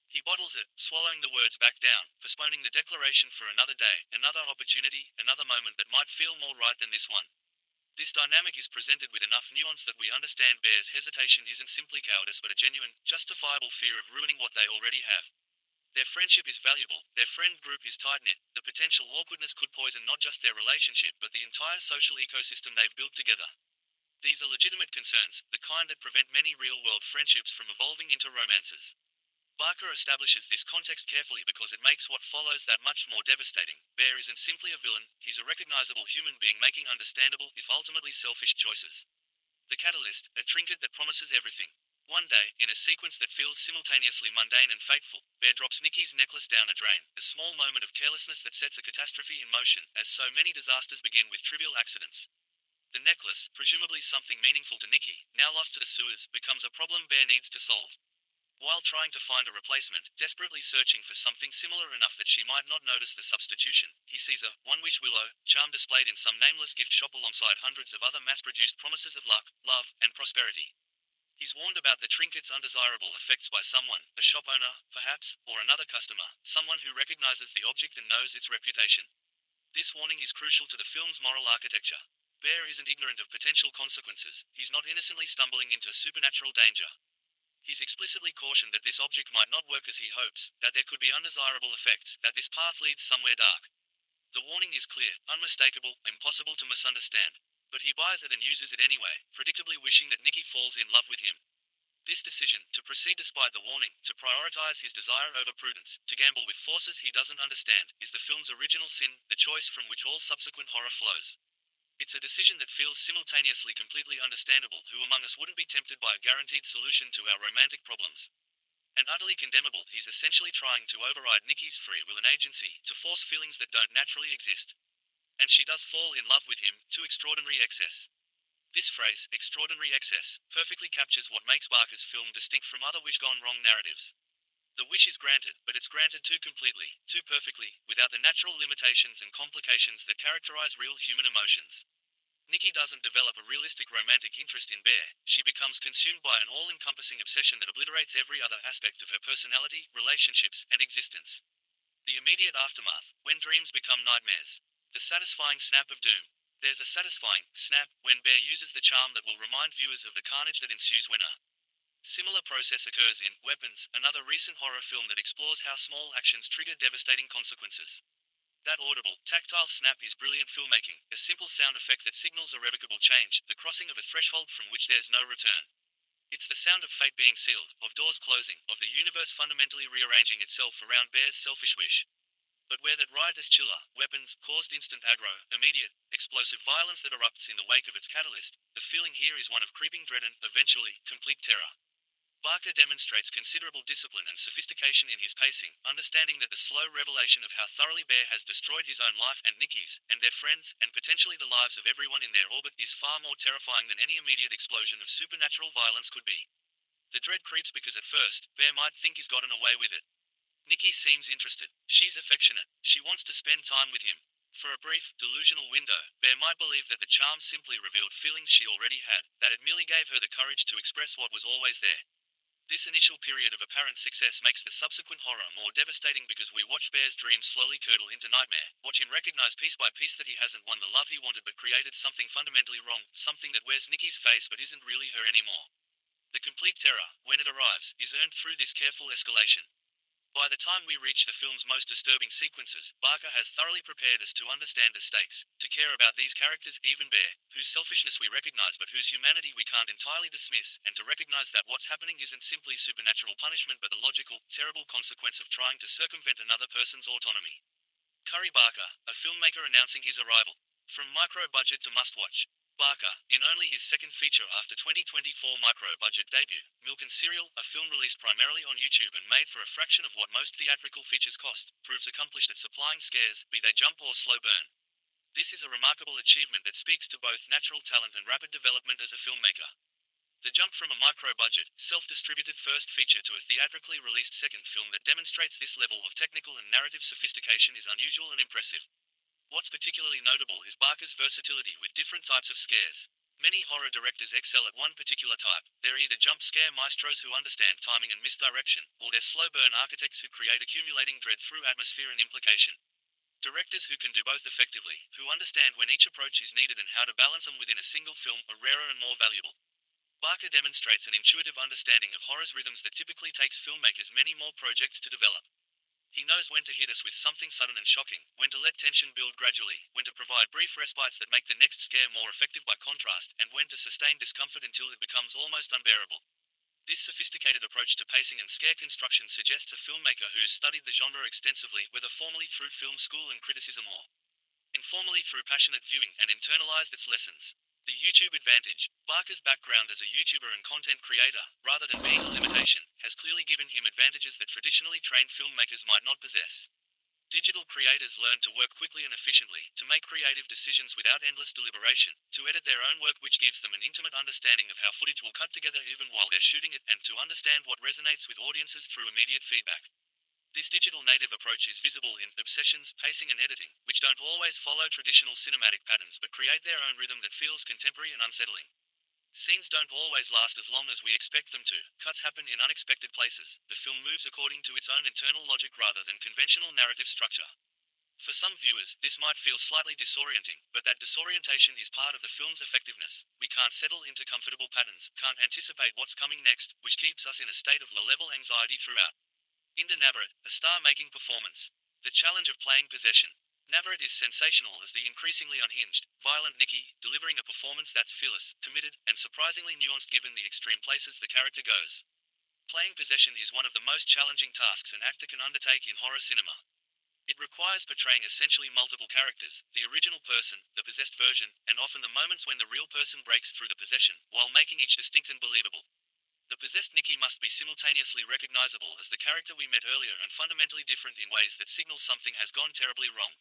He bottles it, swallowing the words back down, postponing the declaration for another day, another opportunity, another moment that might feel more right than this one. This dynamic is presented with enough nuance that we understand Bear's hesitation isn't simply cowardice but a genuine, justifiable fear of ruining what they already have. Their friendship is valuable, their friend group is tight-knit, the potential awkwardness could poison not just their relationship but the entire social ecosystem they've built together. These are legitimate concerns, the kind that prevent many real-world friendships from evolving into romances. Barker establishes this context carefully because it makes what follows that much more devastating. Bear isn't simply a villain, he's a recognizable human being making understandable, if ultimately selfish, choices. The catalyst, a trinket that promises everything. One day, in a sequence that feels simultaneously mundane and fateful, Bear drops Nikki's necklace down a drain, a small moment of carelessness that sets a catastrophe in motion, as so many disasters begin with trivial accidents. The necklace, presumably something meaningful to Nikki, now lost to the sewers, becomes a problem Bear needs to solve. While trying to find a replacement, desperately searching for something similar enough that she might not notice the substitution, he sees a one-wish willow charm displayed in some nameless gift shop alongside hundreds of other mass-produced promises of luck, love, and prosperity. He's warned about the trinket's undesirable effects by someone, a shop owner, perhaps, or another customer, someone who recognizes the object and knows its reputation. This warning is crucial to the film's moral architecture. Bear isn't ignorant of potential consequences, he's not innocently stumbling into supernatural danger. He's explicitly cautioned that this object might not work as he hopes, that there could be undesirable effects, that this path leads somewhere dark. The warning is clear, unmistakable, impossible to misunderstand. But he buys it and uses it anyway, predictably wishing that Nikki falls in love with him. This decision, to proceed despite the warning, to prioritize his desire over prudence, to gamble with forces he doesn't understand, is the film's original sin, the choice from which all subsequent horror flows. It's a decision that feels simultaneously completely understandable. Who among us wouldn't be tempted by a guaranteed solution to our romantic problems? And utterly condemnable, he's essentially trying to override Nikki's free will and agency, to force feelings that don't naturally exist. And she does fall in love with him, to extraordinary excess. This phrase, extraordinary excess, perfectly captures what makes Barker's film distinct from other wish-gone-wrong narratives. The wish is granted, but it's granted too completely, too perfectly, without the natural limitations and complications that characterize real human emotions. Nikki doesn't develop a realistic romantic interest in Bear, she becomes consumed by an all-encompassing obsession that obliterates every other aspect of her personality, relationships, and existence. The immediate aftermath, when dreams become nightmares. The satisfying snap of doom. There's a satisfying snap when Bear uses the charm that will remind viewers of the carnage that ensues when a similar process occurs in Weapons, another recent horror film that explores how small actions trigger devastating consequences. That audible, tactile snap is brilliant filmmaking, a simple sound effect that signals irrevocable change, the crossing of a threshold from which there's no return. It's the sound of fate being sealed, of doors closing, of the universe fundamentally rearranging itself around Bear's selfish wish. But where that riotous chiller, Weapons, caused instant aggro, immediate, explosive violence that erupts in the wake of its catalyst, the feeling here is one of creeping dread and, eventually, complete terror. Barker demonstrates considerable discipline and sophistication in his pacing, understanding that the slow revelation of how thoroughly Bear has destroyed his own life and Nikki's, and their friends, and potentially the lives of everyone in their orbit is far more terrifying than any immediate explosion of supernatural violence could be. The dread creeps because at first, Bear might think he's gotten away with it. Nikki seems interested. She's affectionate. She wants to spend time with him. For a brief, delusional window, Bear might believe that the charm simply revealed feelings she already had, that it merely gave her the courage to express what was always there. This initial period of apparent success makes the subsequent horror more devastating because we watch Bear's dreams slowly curdle into nightmare, watch him recognize piece by piece that he hasn't won the love he wanted but created something fundamentally wrong, something that wears Nikki's face but isn't really her anymore. The complete terror, when it arrives, is earned through this careful escalation. By the time we reach the film's most disturbing sequences, Barker has thoroughly prepared us to understand the stakes, to care about these characters, even Bear, whose selfishness we recognize but whose humanity we can't entirely dismiss, and to recognize that what's happening isn't simply supernatural punishment but the logical, terrible consequence of trying to circumvent another person's autonomy. Curry Barker, a filmmaker announcing his arrival. From micro-budget to must-watch. Barker, in only his second feature after 2024 micro-budget debut, Milk and Cereal, a film released primarily on YouTube and made for a fraction of what most theatrical features cost, proves accomplished at supplying scares, be they jump or slow burn. This is a remarkable achievement that speaks to both natural talent and rapid development as a filmmaker. The jump from a micro-budget, self-distributed first feature to a theatrically released second film that demonstrates this level of technical and narrative sophistication is unusual and impressive. What's particularly notable is Barker's versatility with different types of scares. Many horror directors excel at one particular type. They're either jump scare maestros who understand timing and misdirection, or they're slow burn architects who create accumulating dread through atmosphere and implication. Directors who can do both effectively, who understand when each approach is needed and how to balance them within a single film, are rarer and more valuable. Barker demonstrates an intuitive understanding of horror's rhythms that typically takes filmmakers many more projects to develop. He knows when to hit us with something sudden and shocking, when to let tension build gradually, when to provide brief respites that make the next scare more effective by contrast, and when to sustain discomfort until it becomes almost unbearable. This sophisticated approach to pacing and scare construction suggests a filmmaker who's studied the genre extensively, whether formally through film school and criticism or informally through passionate viewing, and internalized its lessons. The YouTube advantage. Barker's background as a YouTuber and content creator, rather than being a limitation, has clearly given him advantages that traditionally trained filmmakers might not possess. Digital creators learn to work quickly and efficiently, to make creative decisions without endless deliberation, to edit their own work, which gives them an intimate understanding of how footage will cut together even while they're shooting it, and to understand what resonates with audiences through immediate feedback. This digital native approach is visible in obsessions, pacing and editing, which don't always follow traditional cinematic patterns but create their own rhythm that feels contemporary and unsettling. Scenes don't always last as long as we expect them to, cuts happen in unexpected places, the film moves according to its own internal logic rather than conventional narrative structure. For some viewers, this might feel slightly disorienting, but that disorientation is part of the film's effectiveness. We can't settle into comfortable patterns, can't anticipate what's coming next, which keeps us in a state of low-level anxiety throughout. Ynda Navarrete, a star-making performance. The challenge of playing possession. Navarrete is sensational as the increasingly unhinged, violent Nikki, delivering a performance that's fearless, committed, and surprisingly nuanced given the extreme places the character goes. Playing possession is one of the most challenging tasks an actor can undertake in horror cinema. It requires portraying essentially multiple characters, the original person, the possessed version, and often the moments when the real person breaks through the possession, while making each distinct and believable. The possessed Nikki must be simultaneously recognizable as the character we met earlier and fundamentally different in ways that signal something has gone terribly wrong.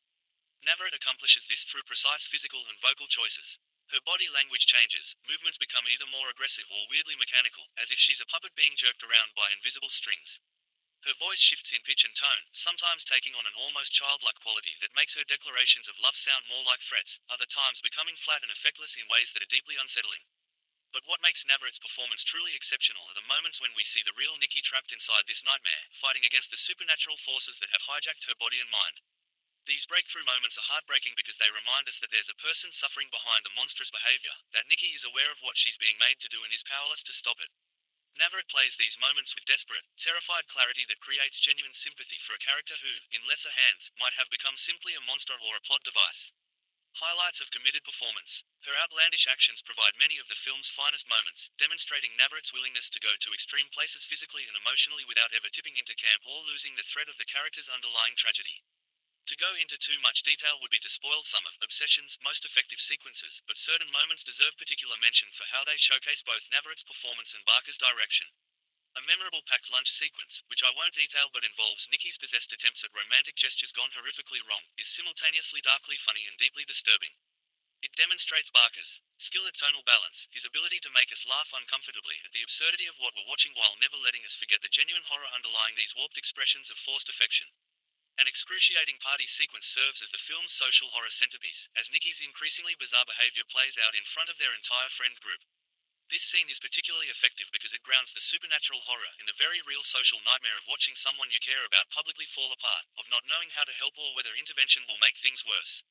Navarrete accomplishes this through precise physical and vocal choices. Her body language changes, movements become either more aggressive or weirdly mechanical, as if she's a puppet being jerked around by invisible strings. Her voice shifts in pitch and tone, sometimes taking on an almost childlike quality that makes her declarations of love sound more like threats, other times becoming flat and effectless in ways that are deeply unsettling. But what makes Navarete's performance truly exceptional are the moments when we see the real Nikki trapped inside this nightmare, fighting against the supernatural forces that have hijacked her body and mind. These breakthrough moments are heartbreaking because they remind us that there's a person suffering behind the monstrous behavior, that Nikki is aware of what she's being made to do and is powerless to stop it. Navarrete plays these moments with desperate, terrified clarity that creates genuine sympathy for a character who, in lesser hands, might have become simply a monster or a plot device. Highlights of committed performance. Her outlandish actions provide many of the film's finest moments, demonstrating Navarete's willingness to go to extreme places physically and emotionally without ever tipping into camp or losing the thread of the character's underlying tragedy. To go into too much detail would be to spoil some of Obsession's most effective sequences, but certain moments deserve particular mention for how they showcase both Navarete's performance and Barker's direction. A memorable packed lunch sequence, which I won't detail but involves Nikki's possessed attempts at romantic gestures gone horrifically wrong, is simultaneously darkly funny and deeply disturbing. It demonstrates Barker's skill at tonal balance, his ability to make us laugh uncomfortably at the absurdity of what we're watching while never letting us forget the genuine horror underlying these warped expressions of forced affection. An excruciating party sequence serves as the film's social horror centerpiece, as Nikki's increasingly bizarre behavior plays out in front of their entire friend group. This scene is particularly effective because it grounds the supernatural horror in the very real social nightmare of watching someone you care about publicly fall apart, of not knowing how to help or whether intervention will make things worse.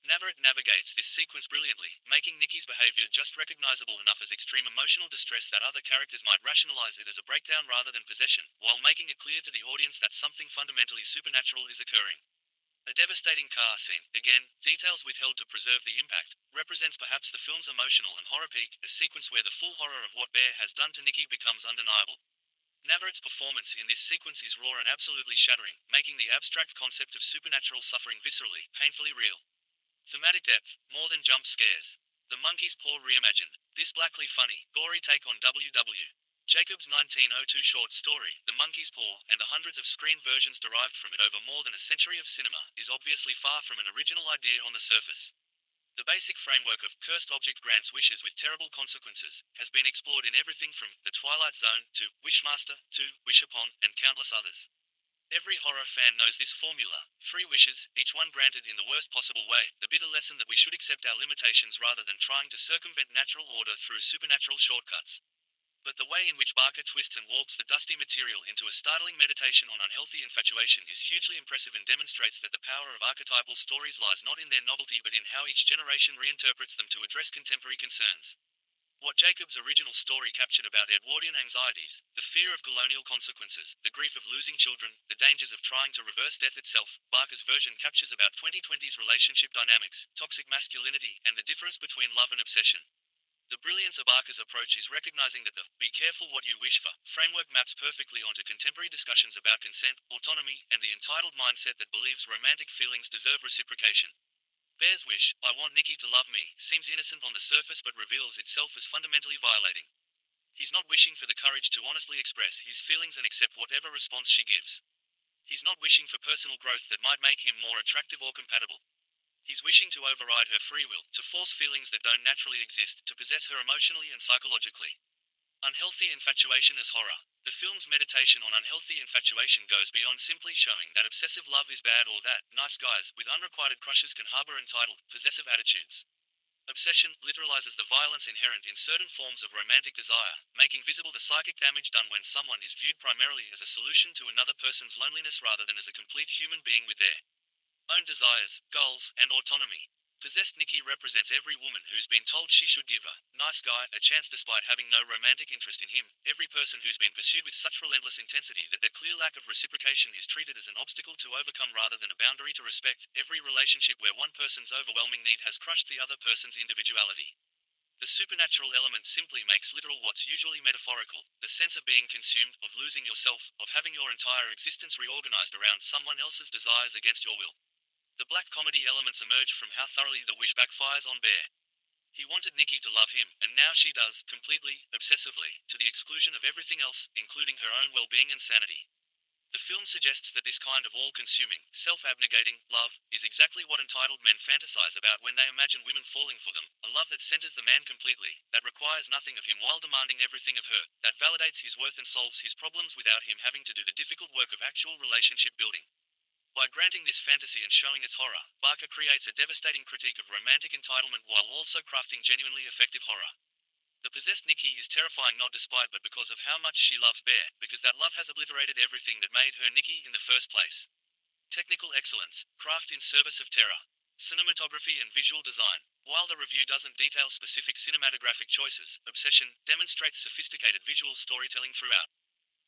Navarrete navigates this sequence brilliantly, making Nikki's behavior just recognizable enough as extreme emotional distress that other characters might rationalize it as a breakdown rather than possession, while making it clear to the audience that something fundamentally supernatural is occurring. A devastating car scene, again, details withheld to preserve the impact, represents perhaps the film's emotional and horror peak, a sequence where the full horror of what Bear has done to Nikki becomes undeniable. Navarete's performance in this sequence is raw and absolutely shattering, making the abstract concept of supernatural suffering viscerally, painfully real. Thematic depth, more than jump scares. The Monkey's Paw reimagined. This blackly funny, gory take on W.W. Jacobs' 1902 short story, The Monkey's Paw, and the hundreds of screen versions derived from it over more than a century of cinema, is obviously far from an original idea on the surface. The basic framework of cursed object grants wishes with terrible consequences has been explored in everything from The Twilight Zone to Wishmaster to Wish Upon and countless others. Every horror fan knows this formula. 3 wishes, each one granted in the worst possible way. The bitter lesson that we should accept our limitations rather than trying to circumvent natural order through supernatural shortcuts. But the way in which Barker twists and warps the dusty material into a startling meditation on unhealthy infatuation is hugely impressive and demonstrates that the power of archetypal stories lies not in their novelty but in how each generation reinterprets them to address contemporary concerns. What Jacob's original story captured about Edwardian anxieties, the fear of colonial consequences, the grief of losing children, the dangers of trying to reverse death itself, Barker's version captures about 2020's relationship dynamics, toxic masculinity, and the difference between love and obsession. The brilliance of Barker's approach is recognizing that the "be careful what you wish for" framework maps perfectly onto contemporary discussions about consent, autonomy, and the entitled mindset that believes romantic feelings deserve reciprocation. Bear's wish, "I want Nikki to love me," seems innocent on the surface but reveals itself as fundamentally violating. He's not wishing for the courage to honestly express his feelings and accept whatever response she gives. He's not wishing for personal growth that might make him more attractive or compatible. He's wishing to override her free will, to force feelings that don't naturally exist, to possess her emotionally and psychologically. Unhealthy infatuation as horror. The film's meditation on unhealthy infatuation goes beyond simply showing that obsessive love is bad or that nice guys with unrequited crushes can harbor entitled, possessive attitudes. Obsession literalizes the violence inherent in certain forms of romantic desire, making visible the psychic damage done when someone is viewed primarily as a solution to another person's loneliness rather than as a complete human being with their own desires, goals, and autonomy. Possessed Nikki represents every woman who's been told she should give a nice guy a chance despite having no romantic interest in him, every person who's been pursued with such relentless intensity that their clear lack of reciprocation is treated as an obstacle to overcome rather than a boundary to respect, every relationship where one person's overwhelming need has crushed the other person's individuality. The supernatural element simply makes literal what's usually metaphorical, the sense of being consumed, of losing yourself, of having your entire existence reorganized around someone else's desires against your will. The black comedy elements emerge from how thoroughly the wish backfires on Bear. He wanted Nikki to love him, and now she does, completely, obsessively, to the exclusion of everything else, including her own well-being and sanity. The film suggests that this kind of all-consuming, self-abnegating love is exactly what entitled men fantasize about when they imagine women falling for them, a love that centers the man completely, that requires nothing of him while demanding everything of her, that validates his worth and solves his problems without him having to do the difficult work of actual relationship building. By granting this fantasy and showing its horror, Barker creates a devastating critique of romantic entitlement while also crafting genuinely effective horror. The possessed Nikki is terrifying not despite but because of how much she loves Bear, because that love has obliterated everything that made her Nikki in the first place. Technical excellence, craft in service of terror. Cinematography and visual design. While the review doesn't detail specific cinematographic choices, Obsession demonstrates sophisticated visual storytelling throughout.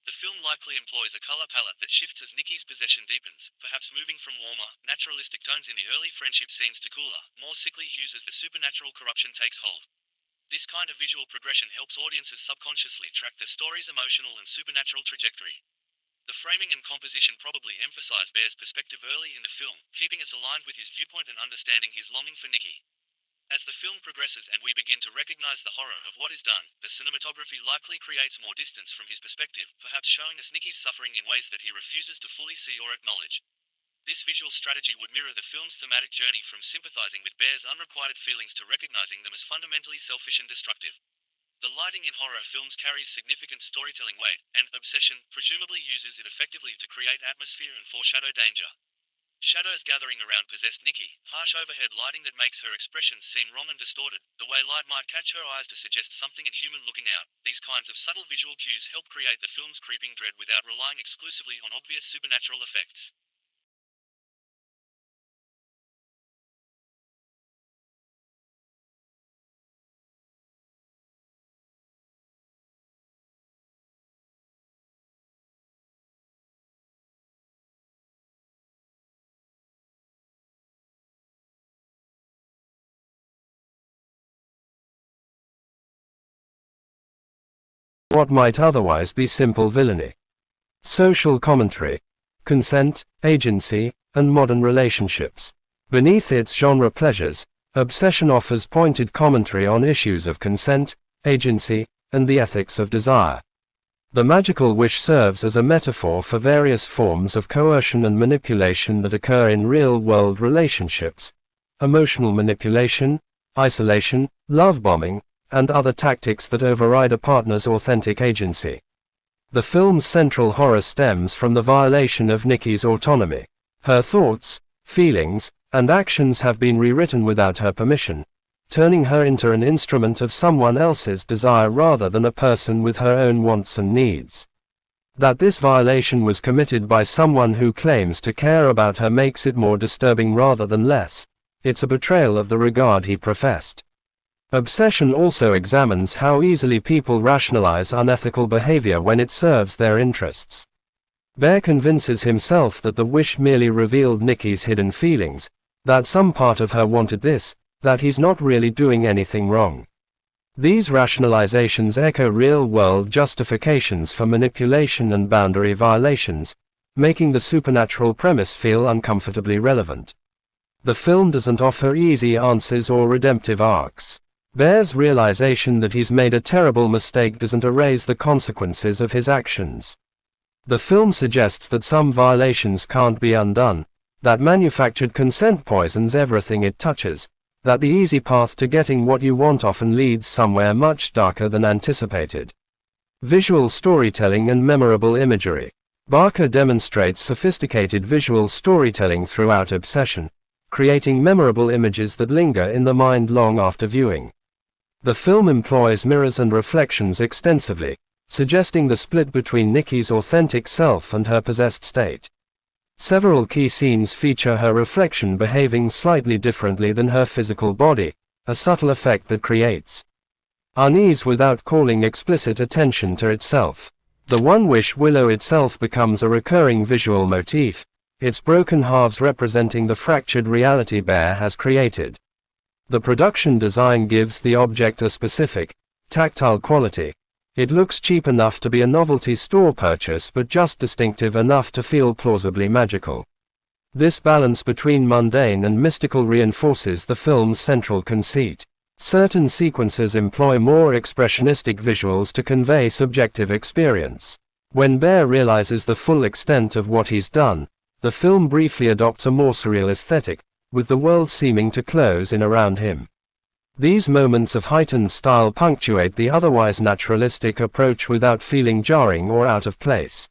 The film likely employs a color palette that shifts as Nikki's possession deepens, perhaps moving from warmer, naturalistic tones in the early friendship scenes to cooler, more sickly hues as the supernatural corruption takes hold. This kind of visual progression helps audiences subconsciously track the story's emotional and supernatural trajectory. The framing and composition probably emphasize Bear's perspective early in the film, keeping us aligned with his viewpoint and understanding his longing for Nikki. As the film progresses and we begin to recognize the horror of what is done, the cinematography likely creates more distance from his perspective, perhaps showing us Nikki's suffering in ways that he refuses to fully see or acknowledge. This visual strategy would mirror the film's thematic journey from sympathizing with Bear's unrequited feelings to recognizing them as fundamentally selfish and destructive. The lighting in horror films carries significant storytelling weight, and Obsession presumably uses it effectively to create atmosphere and foreshadow danger. Shadows gathering around possessed Nikki, harsh overhead lighting that makes her expressions seem wrong and distorted, the way light might catch her eyes to suggest something inhuman looking out. These kinds of subtle visual cues help create the film's creeping dread without relying exclusively on obvious supernatural effects. What might otherwise be simple villainy. Social commentary, consent, agency, and modern relationships. Beneath its genre pleasures, Obsession offers pointed commentary on issues of consent, agency, and the ethics of desire. The magical wish serves as a metaphor for various forms of coercion and manipulation that occur in real-world relationships: emotional manipulation, isolation, love bombing, and other tactics that override a partner's authentic agency. The film's central horror stems from the violation of Nikki's autonomy. Her thoughts, feelings, and actions have been rewritten without her permission, turning her into an instrument of someone else's desire rather than a person with her own wants and needs. That this violation was committed by someone who claims to care about her makes it more disturbing rather than less. It's a betrayal of the regard he professed. Obsession also examines how easily people rationalize unethical behavior when it serves their interests. Bear convinces himself that the wish merely revealed Nikki's hidden feelings, that some part of her wanted this, that he's not really doing anything wrong. These rationalizations echo real-world justifications for manipulation and boundary violations, making the supernatural premise feel uncomfortably relevant. The film doesn't offer easy answers or redemptive arcs. Bear's realization that he's made a terrible mistake doesn't erase the consequences of his actions. The film suggests that some violations can't be undone, that manufactured consent poisons everything it touches, that the easy path to getting what you want often leads somewhere much darker than anticipated. Visual storytelling and memorable imagery. Barker demonstrates sophisticated visual storytelling throughout Obsession, creating memorable images that linger in the mind long after viewing. The film employs mirrors and reflections extensively, suggesting the split between Nikki's authentic self and her possessed state. Several key scenes feature her reflection behaving slightly differently than her physical body, a subtle effect that creates unease without calling explicit attention to itself. The One Wish willow itself becomes a recurring visual motif, its broken halves representing the fractured reality Bear has created. The production design gives the object a specific, tactile quality. It looks cheap enough to be a novelty store purchase but just distinctive enough to feel plausibly magical. This balance between mundane and mystical reinforces the film's central conceit. Certain sequences employ more expressionistic visuals to convey subjective experience. When Bear realizes the full extent of what he's done, the film briefly adopts a more surreal aesthetic, with the world seeming to close in around him. These moments of heightened style punctuate the otherwise naturalistic approach without feeling jarring or out of place.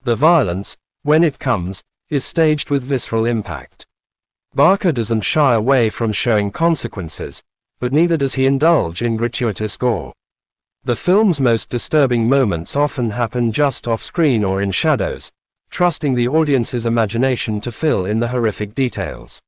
The violence, when it comes, is staged with visceral impact. Barker doesn't shy away from showing consequences, but neither does he indulge in gratuitous gore. The film's most disturbing moments often happen just off-screen or in shadows, trusting the audience's imagination to fill in the horrific details.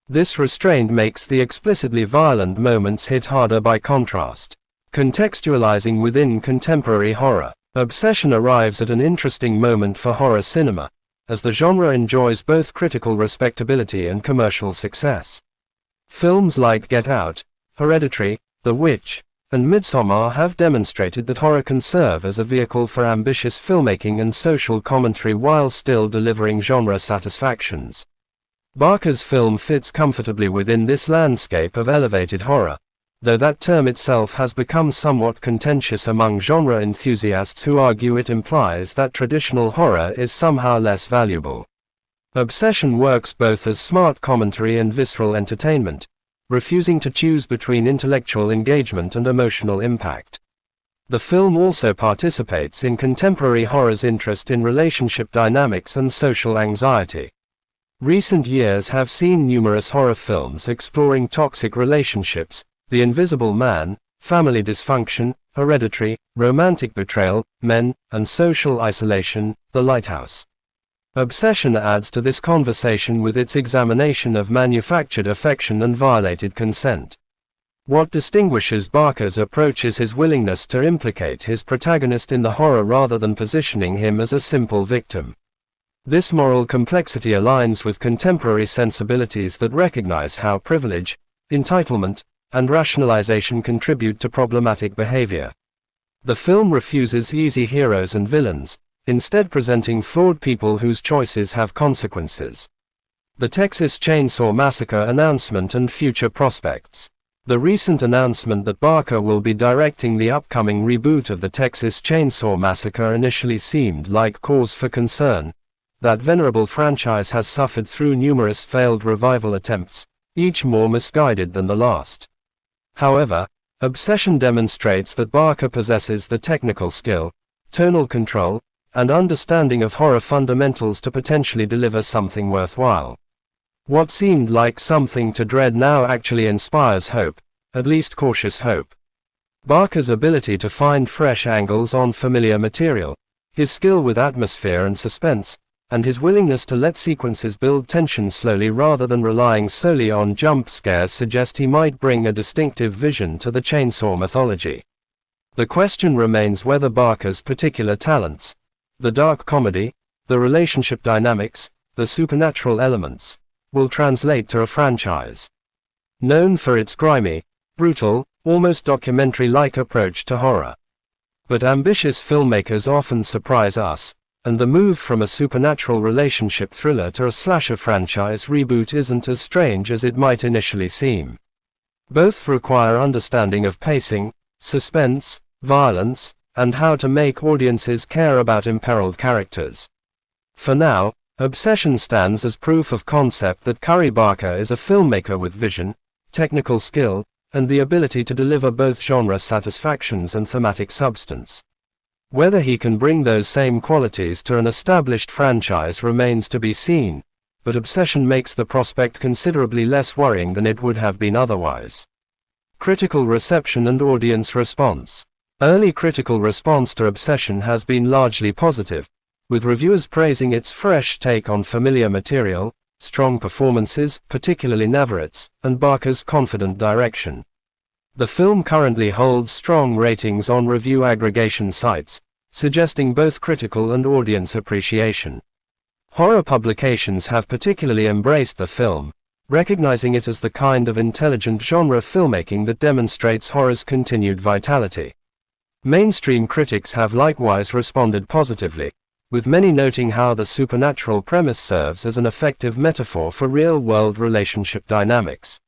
This restraint makes the explicitly violent moments hit harder by contrast. Contextualizing within contemporary horror, Obsession arrives at an interesting moment for horror cinema, as the genre enjoys both critical respectability and commercial success. Films like Get Out, Hereditary, The Witch, and Midsommar have demonstrated that horror can serve as a vehicle for ambitious filmmaking and social commentary while still delivering genre satisfactions. Barker's film fits comfortably within this landscape of elevated horror, though that term itself has become somewhat contentious among genre enthusiasts who argue it implies that traditional horror is somehow less valuable. Obsession works both as smart commentary and visceral entertainment, refusing to choose between intellectual engagement and emotional impact. The film also participates in contemporary horror's interest in relationship dynamics and social anxiety. Recent years have seen numerous horror films exploring toxic relationships, The Invisible Man, family dysfunction, hereditary, romantic betrayal, men, and social isolation, The Lighthouse. Obsession adds to this conversation with its examination of manufactured affection and violated consent. What distinguishes Barker's approach is his willingness to implicate his protagonist in the horror rather than positioning him as a simple victim. This moral complexity aligns with contemporary sensibilities that recognize how privilege, entitlement, and rationalization contribute to problematic behavior. The film refuses easy heroes and villains, instead presenting flawed people whose choices have consequences. The Texas Chainsaw Massacre announcement and future prospects. The recent announcement that Barker will be directing the upcoming reboot of the Texas Chainsaw Massacre initially seemed like cause for concern. That venerable franchise has suffered through numerous failed revival attempts, each more misguided than the last. However, Obsession demonstrates that Barker possesses the technical skill, tonal control, and understanding of horror fundamentals to potentially deliver something worthwhile. What seemed like something to dread now actually inspires hope, at least cautious hope. Barker's ability to find fresh angles on familiar material, his skill with atmosphere and suspense, and his willingness to let sequences build tension slowly rather than relying solely on jump scares suggest he might bring a distinctive vision to the Chainsaw mythology. The question remains whether Barker's particular talents, the dark comedy, the relationship dynamics, the supernatural elements, will translate to a franchise. Known for its grimy, brutal, almost documentary-like approach to horror. But ambitious filmmakers often surprise us, and the move from a supernatural relationship thriller to a slasher franchise reboot isn't as strange as it might initially seem. Both require understanding of pacing, suspense, violence, and how to make audiences care about imperiled characters. For now, Obsession stands as proof of concept that Curry Barker is a filmmaker with vision, technical skill, and the ability to deliver both genre satisfactions and thematic substance. Whether he can bring those same qualities to an established franchise remains to be seen, but Obsession makes the prospect considerably less worrying than it would have been otherwise. Critical reception and audience response. Early critical response to Obsession has been largely positive, with reviewers praising its fresh take on familiar material, strong performances, particularly Navarrete's, and Barker's confident direction. The film currently holds strong ratings on review aggregation sites, suggesting both critical and audience appreciation. Horror publications have particularly embraced the film, recognizing it as the kind of intelligent genre filmmaking that demonstrates horror's continued vitality. Mainstream critics have likewise responded positively, with many noting how the supernatural premise serves as an effective metaphor for real-world relationship dynamics.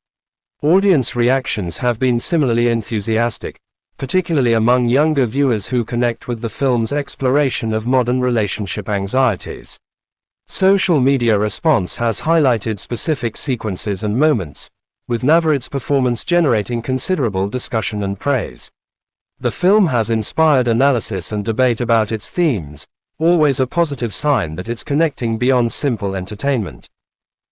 Audience reactions have been similarly enthusiastic, particularly among younger viewers who connect with the film's exploration of modern relationship anxieties. Social media response has highlighted specific sequences and moments, with Navarrete's performance generating considerable discussion and praise. The film has inspired analysis and debate about its themes, always a positive sign that it's connecting beyond simple entertainment.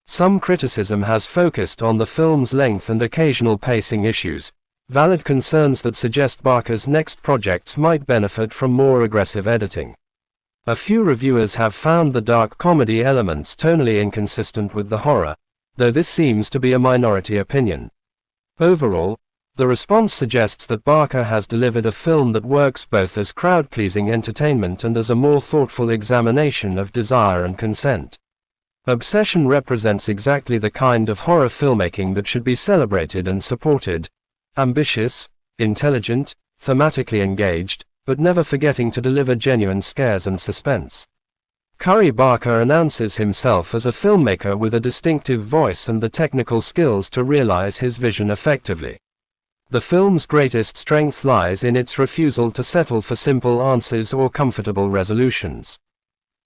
Some criticism has focused on the film's length and occasional pacing issues, valid concerns that suggest Barker's next projects might benefit from more aggressive editing. A few reviewers have found the dark comedy elements tonally inconsistent with the horror, though this seems to be a minority opinion. Overall, the response suggests that Barker has delivered a film that works both as crowd-pleasing entertainment and as a more thoughtful examination of desire and consent. Obsession represents exactly the kind of horror filmmaking that should be celebrated and supported. Ambitious, intelligent, thematically engaged, but never forgetting to deliver genuine scares and suspense. Curry Barker announces himself as a filmmaker with a distinctive voice and the technical skills to realize his vision effectively. The film's greatest strength lies in its refusal to settle for simple answers or comfortable resolutions.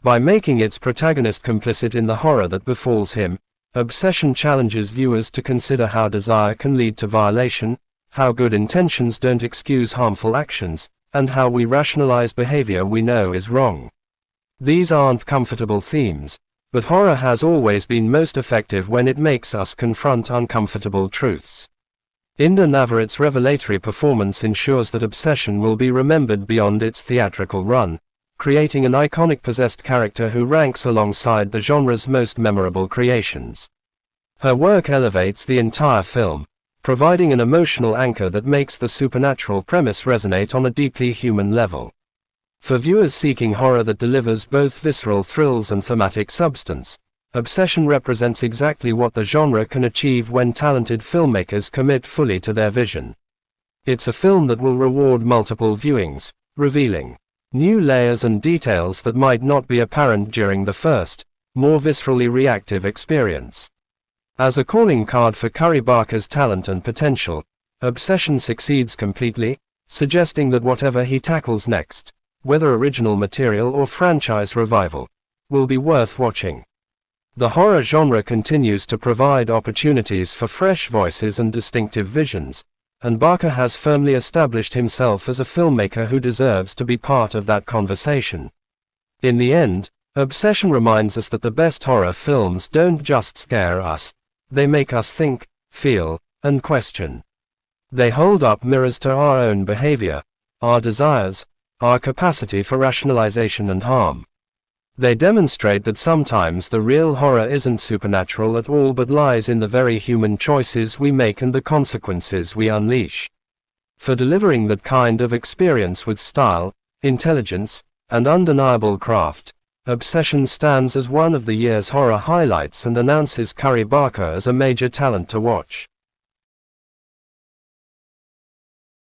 By making its protagonist complicit in the horror that befalls him, Obsession challenges viewers to consider how desire can lead to violation, how good intentions don't excuse harmful actions, and how we rationalize behavior we know is wrong. These aren't comfortable themes, but horror has always been most effective when it makes us confront uncomfortable truths. Inda Navarrete's revelatory performance ensures that Obsession will be remembered beyond its theatrical run, creating an iconic possessed character who ranks alongside the genre's most memorable creations. Her work elevates the entire film, providing an emotional anchor that makes the supernatural premise resonate on a deeply human level. For viewers seeking horror that delivers both visceral thrills and thematic substance, Obsession represents exactly what the genre can achieve when talented filmmakers commit fully to their vision. It's a film that will reward multiple viewings, revealing new layers and details that might not be apparent during the first, more viscerally reactive experience. As a calling card for Curry Barker's talent and potential, Obsession succeeds completely, suggesting that whatever he tackles next, whether original material or franchise revival, will be worth watching. The horror genre continues to provide opportunities for fresh voices and distinctive visions, and Barker has firmly established himself as a filmmaker who deserves to be part of that conversation. In the end, Obsession reminds us that the best horror films don't just scare us, they make us think, feel, and question. They hold up mirrors to our own behavior, our desires, our capacity for rationalization and harm. They demonstrate that sometimes the real horror isn't supernatural at all but lies in the very human choices we make and the consequences we unleash. For delivering that kind of experience with style, intelligence, and undeniable craft, Obsession stands as one of the year's horror highlights and announces Cory Barker as a major talent to watch.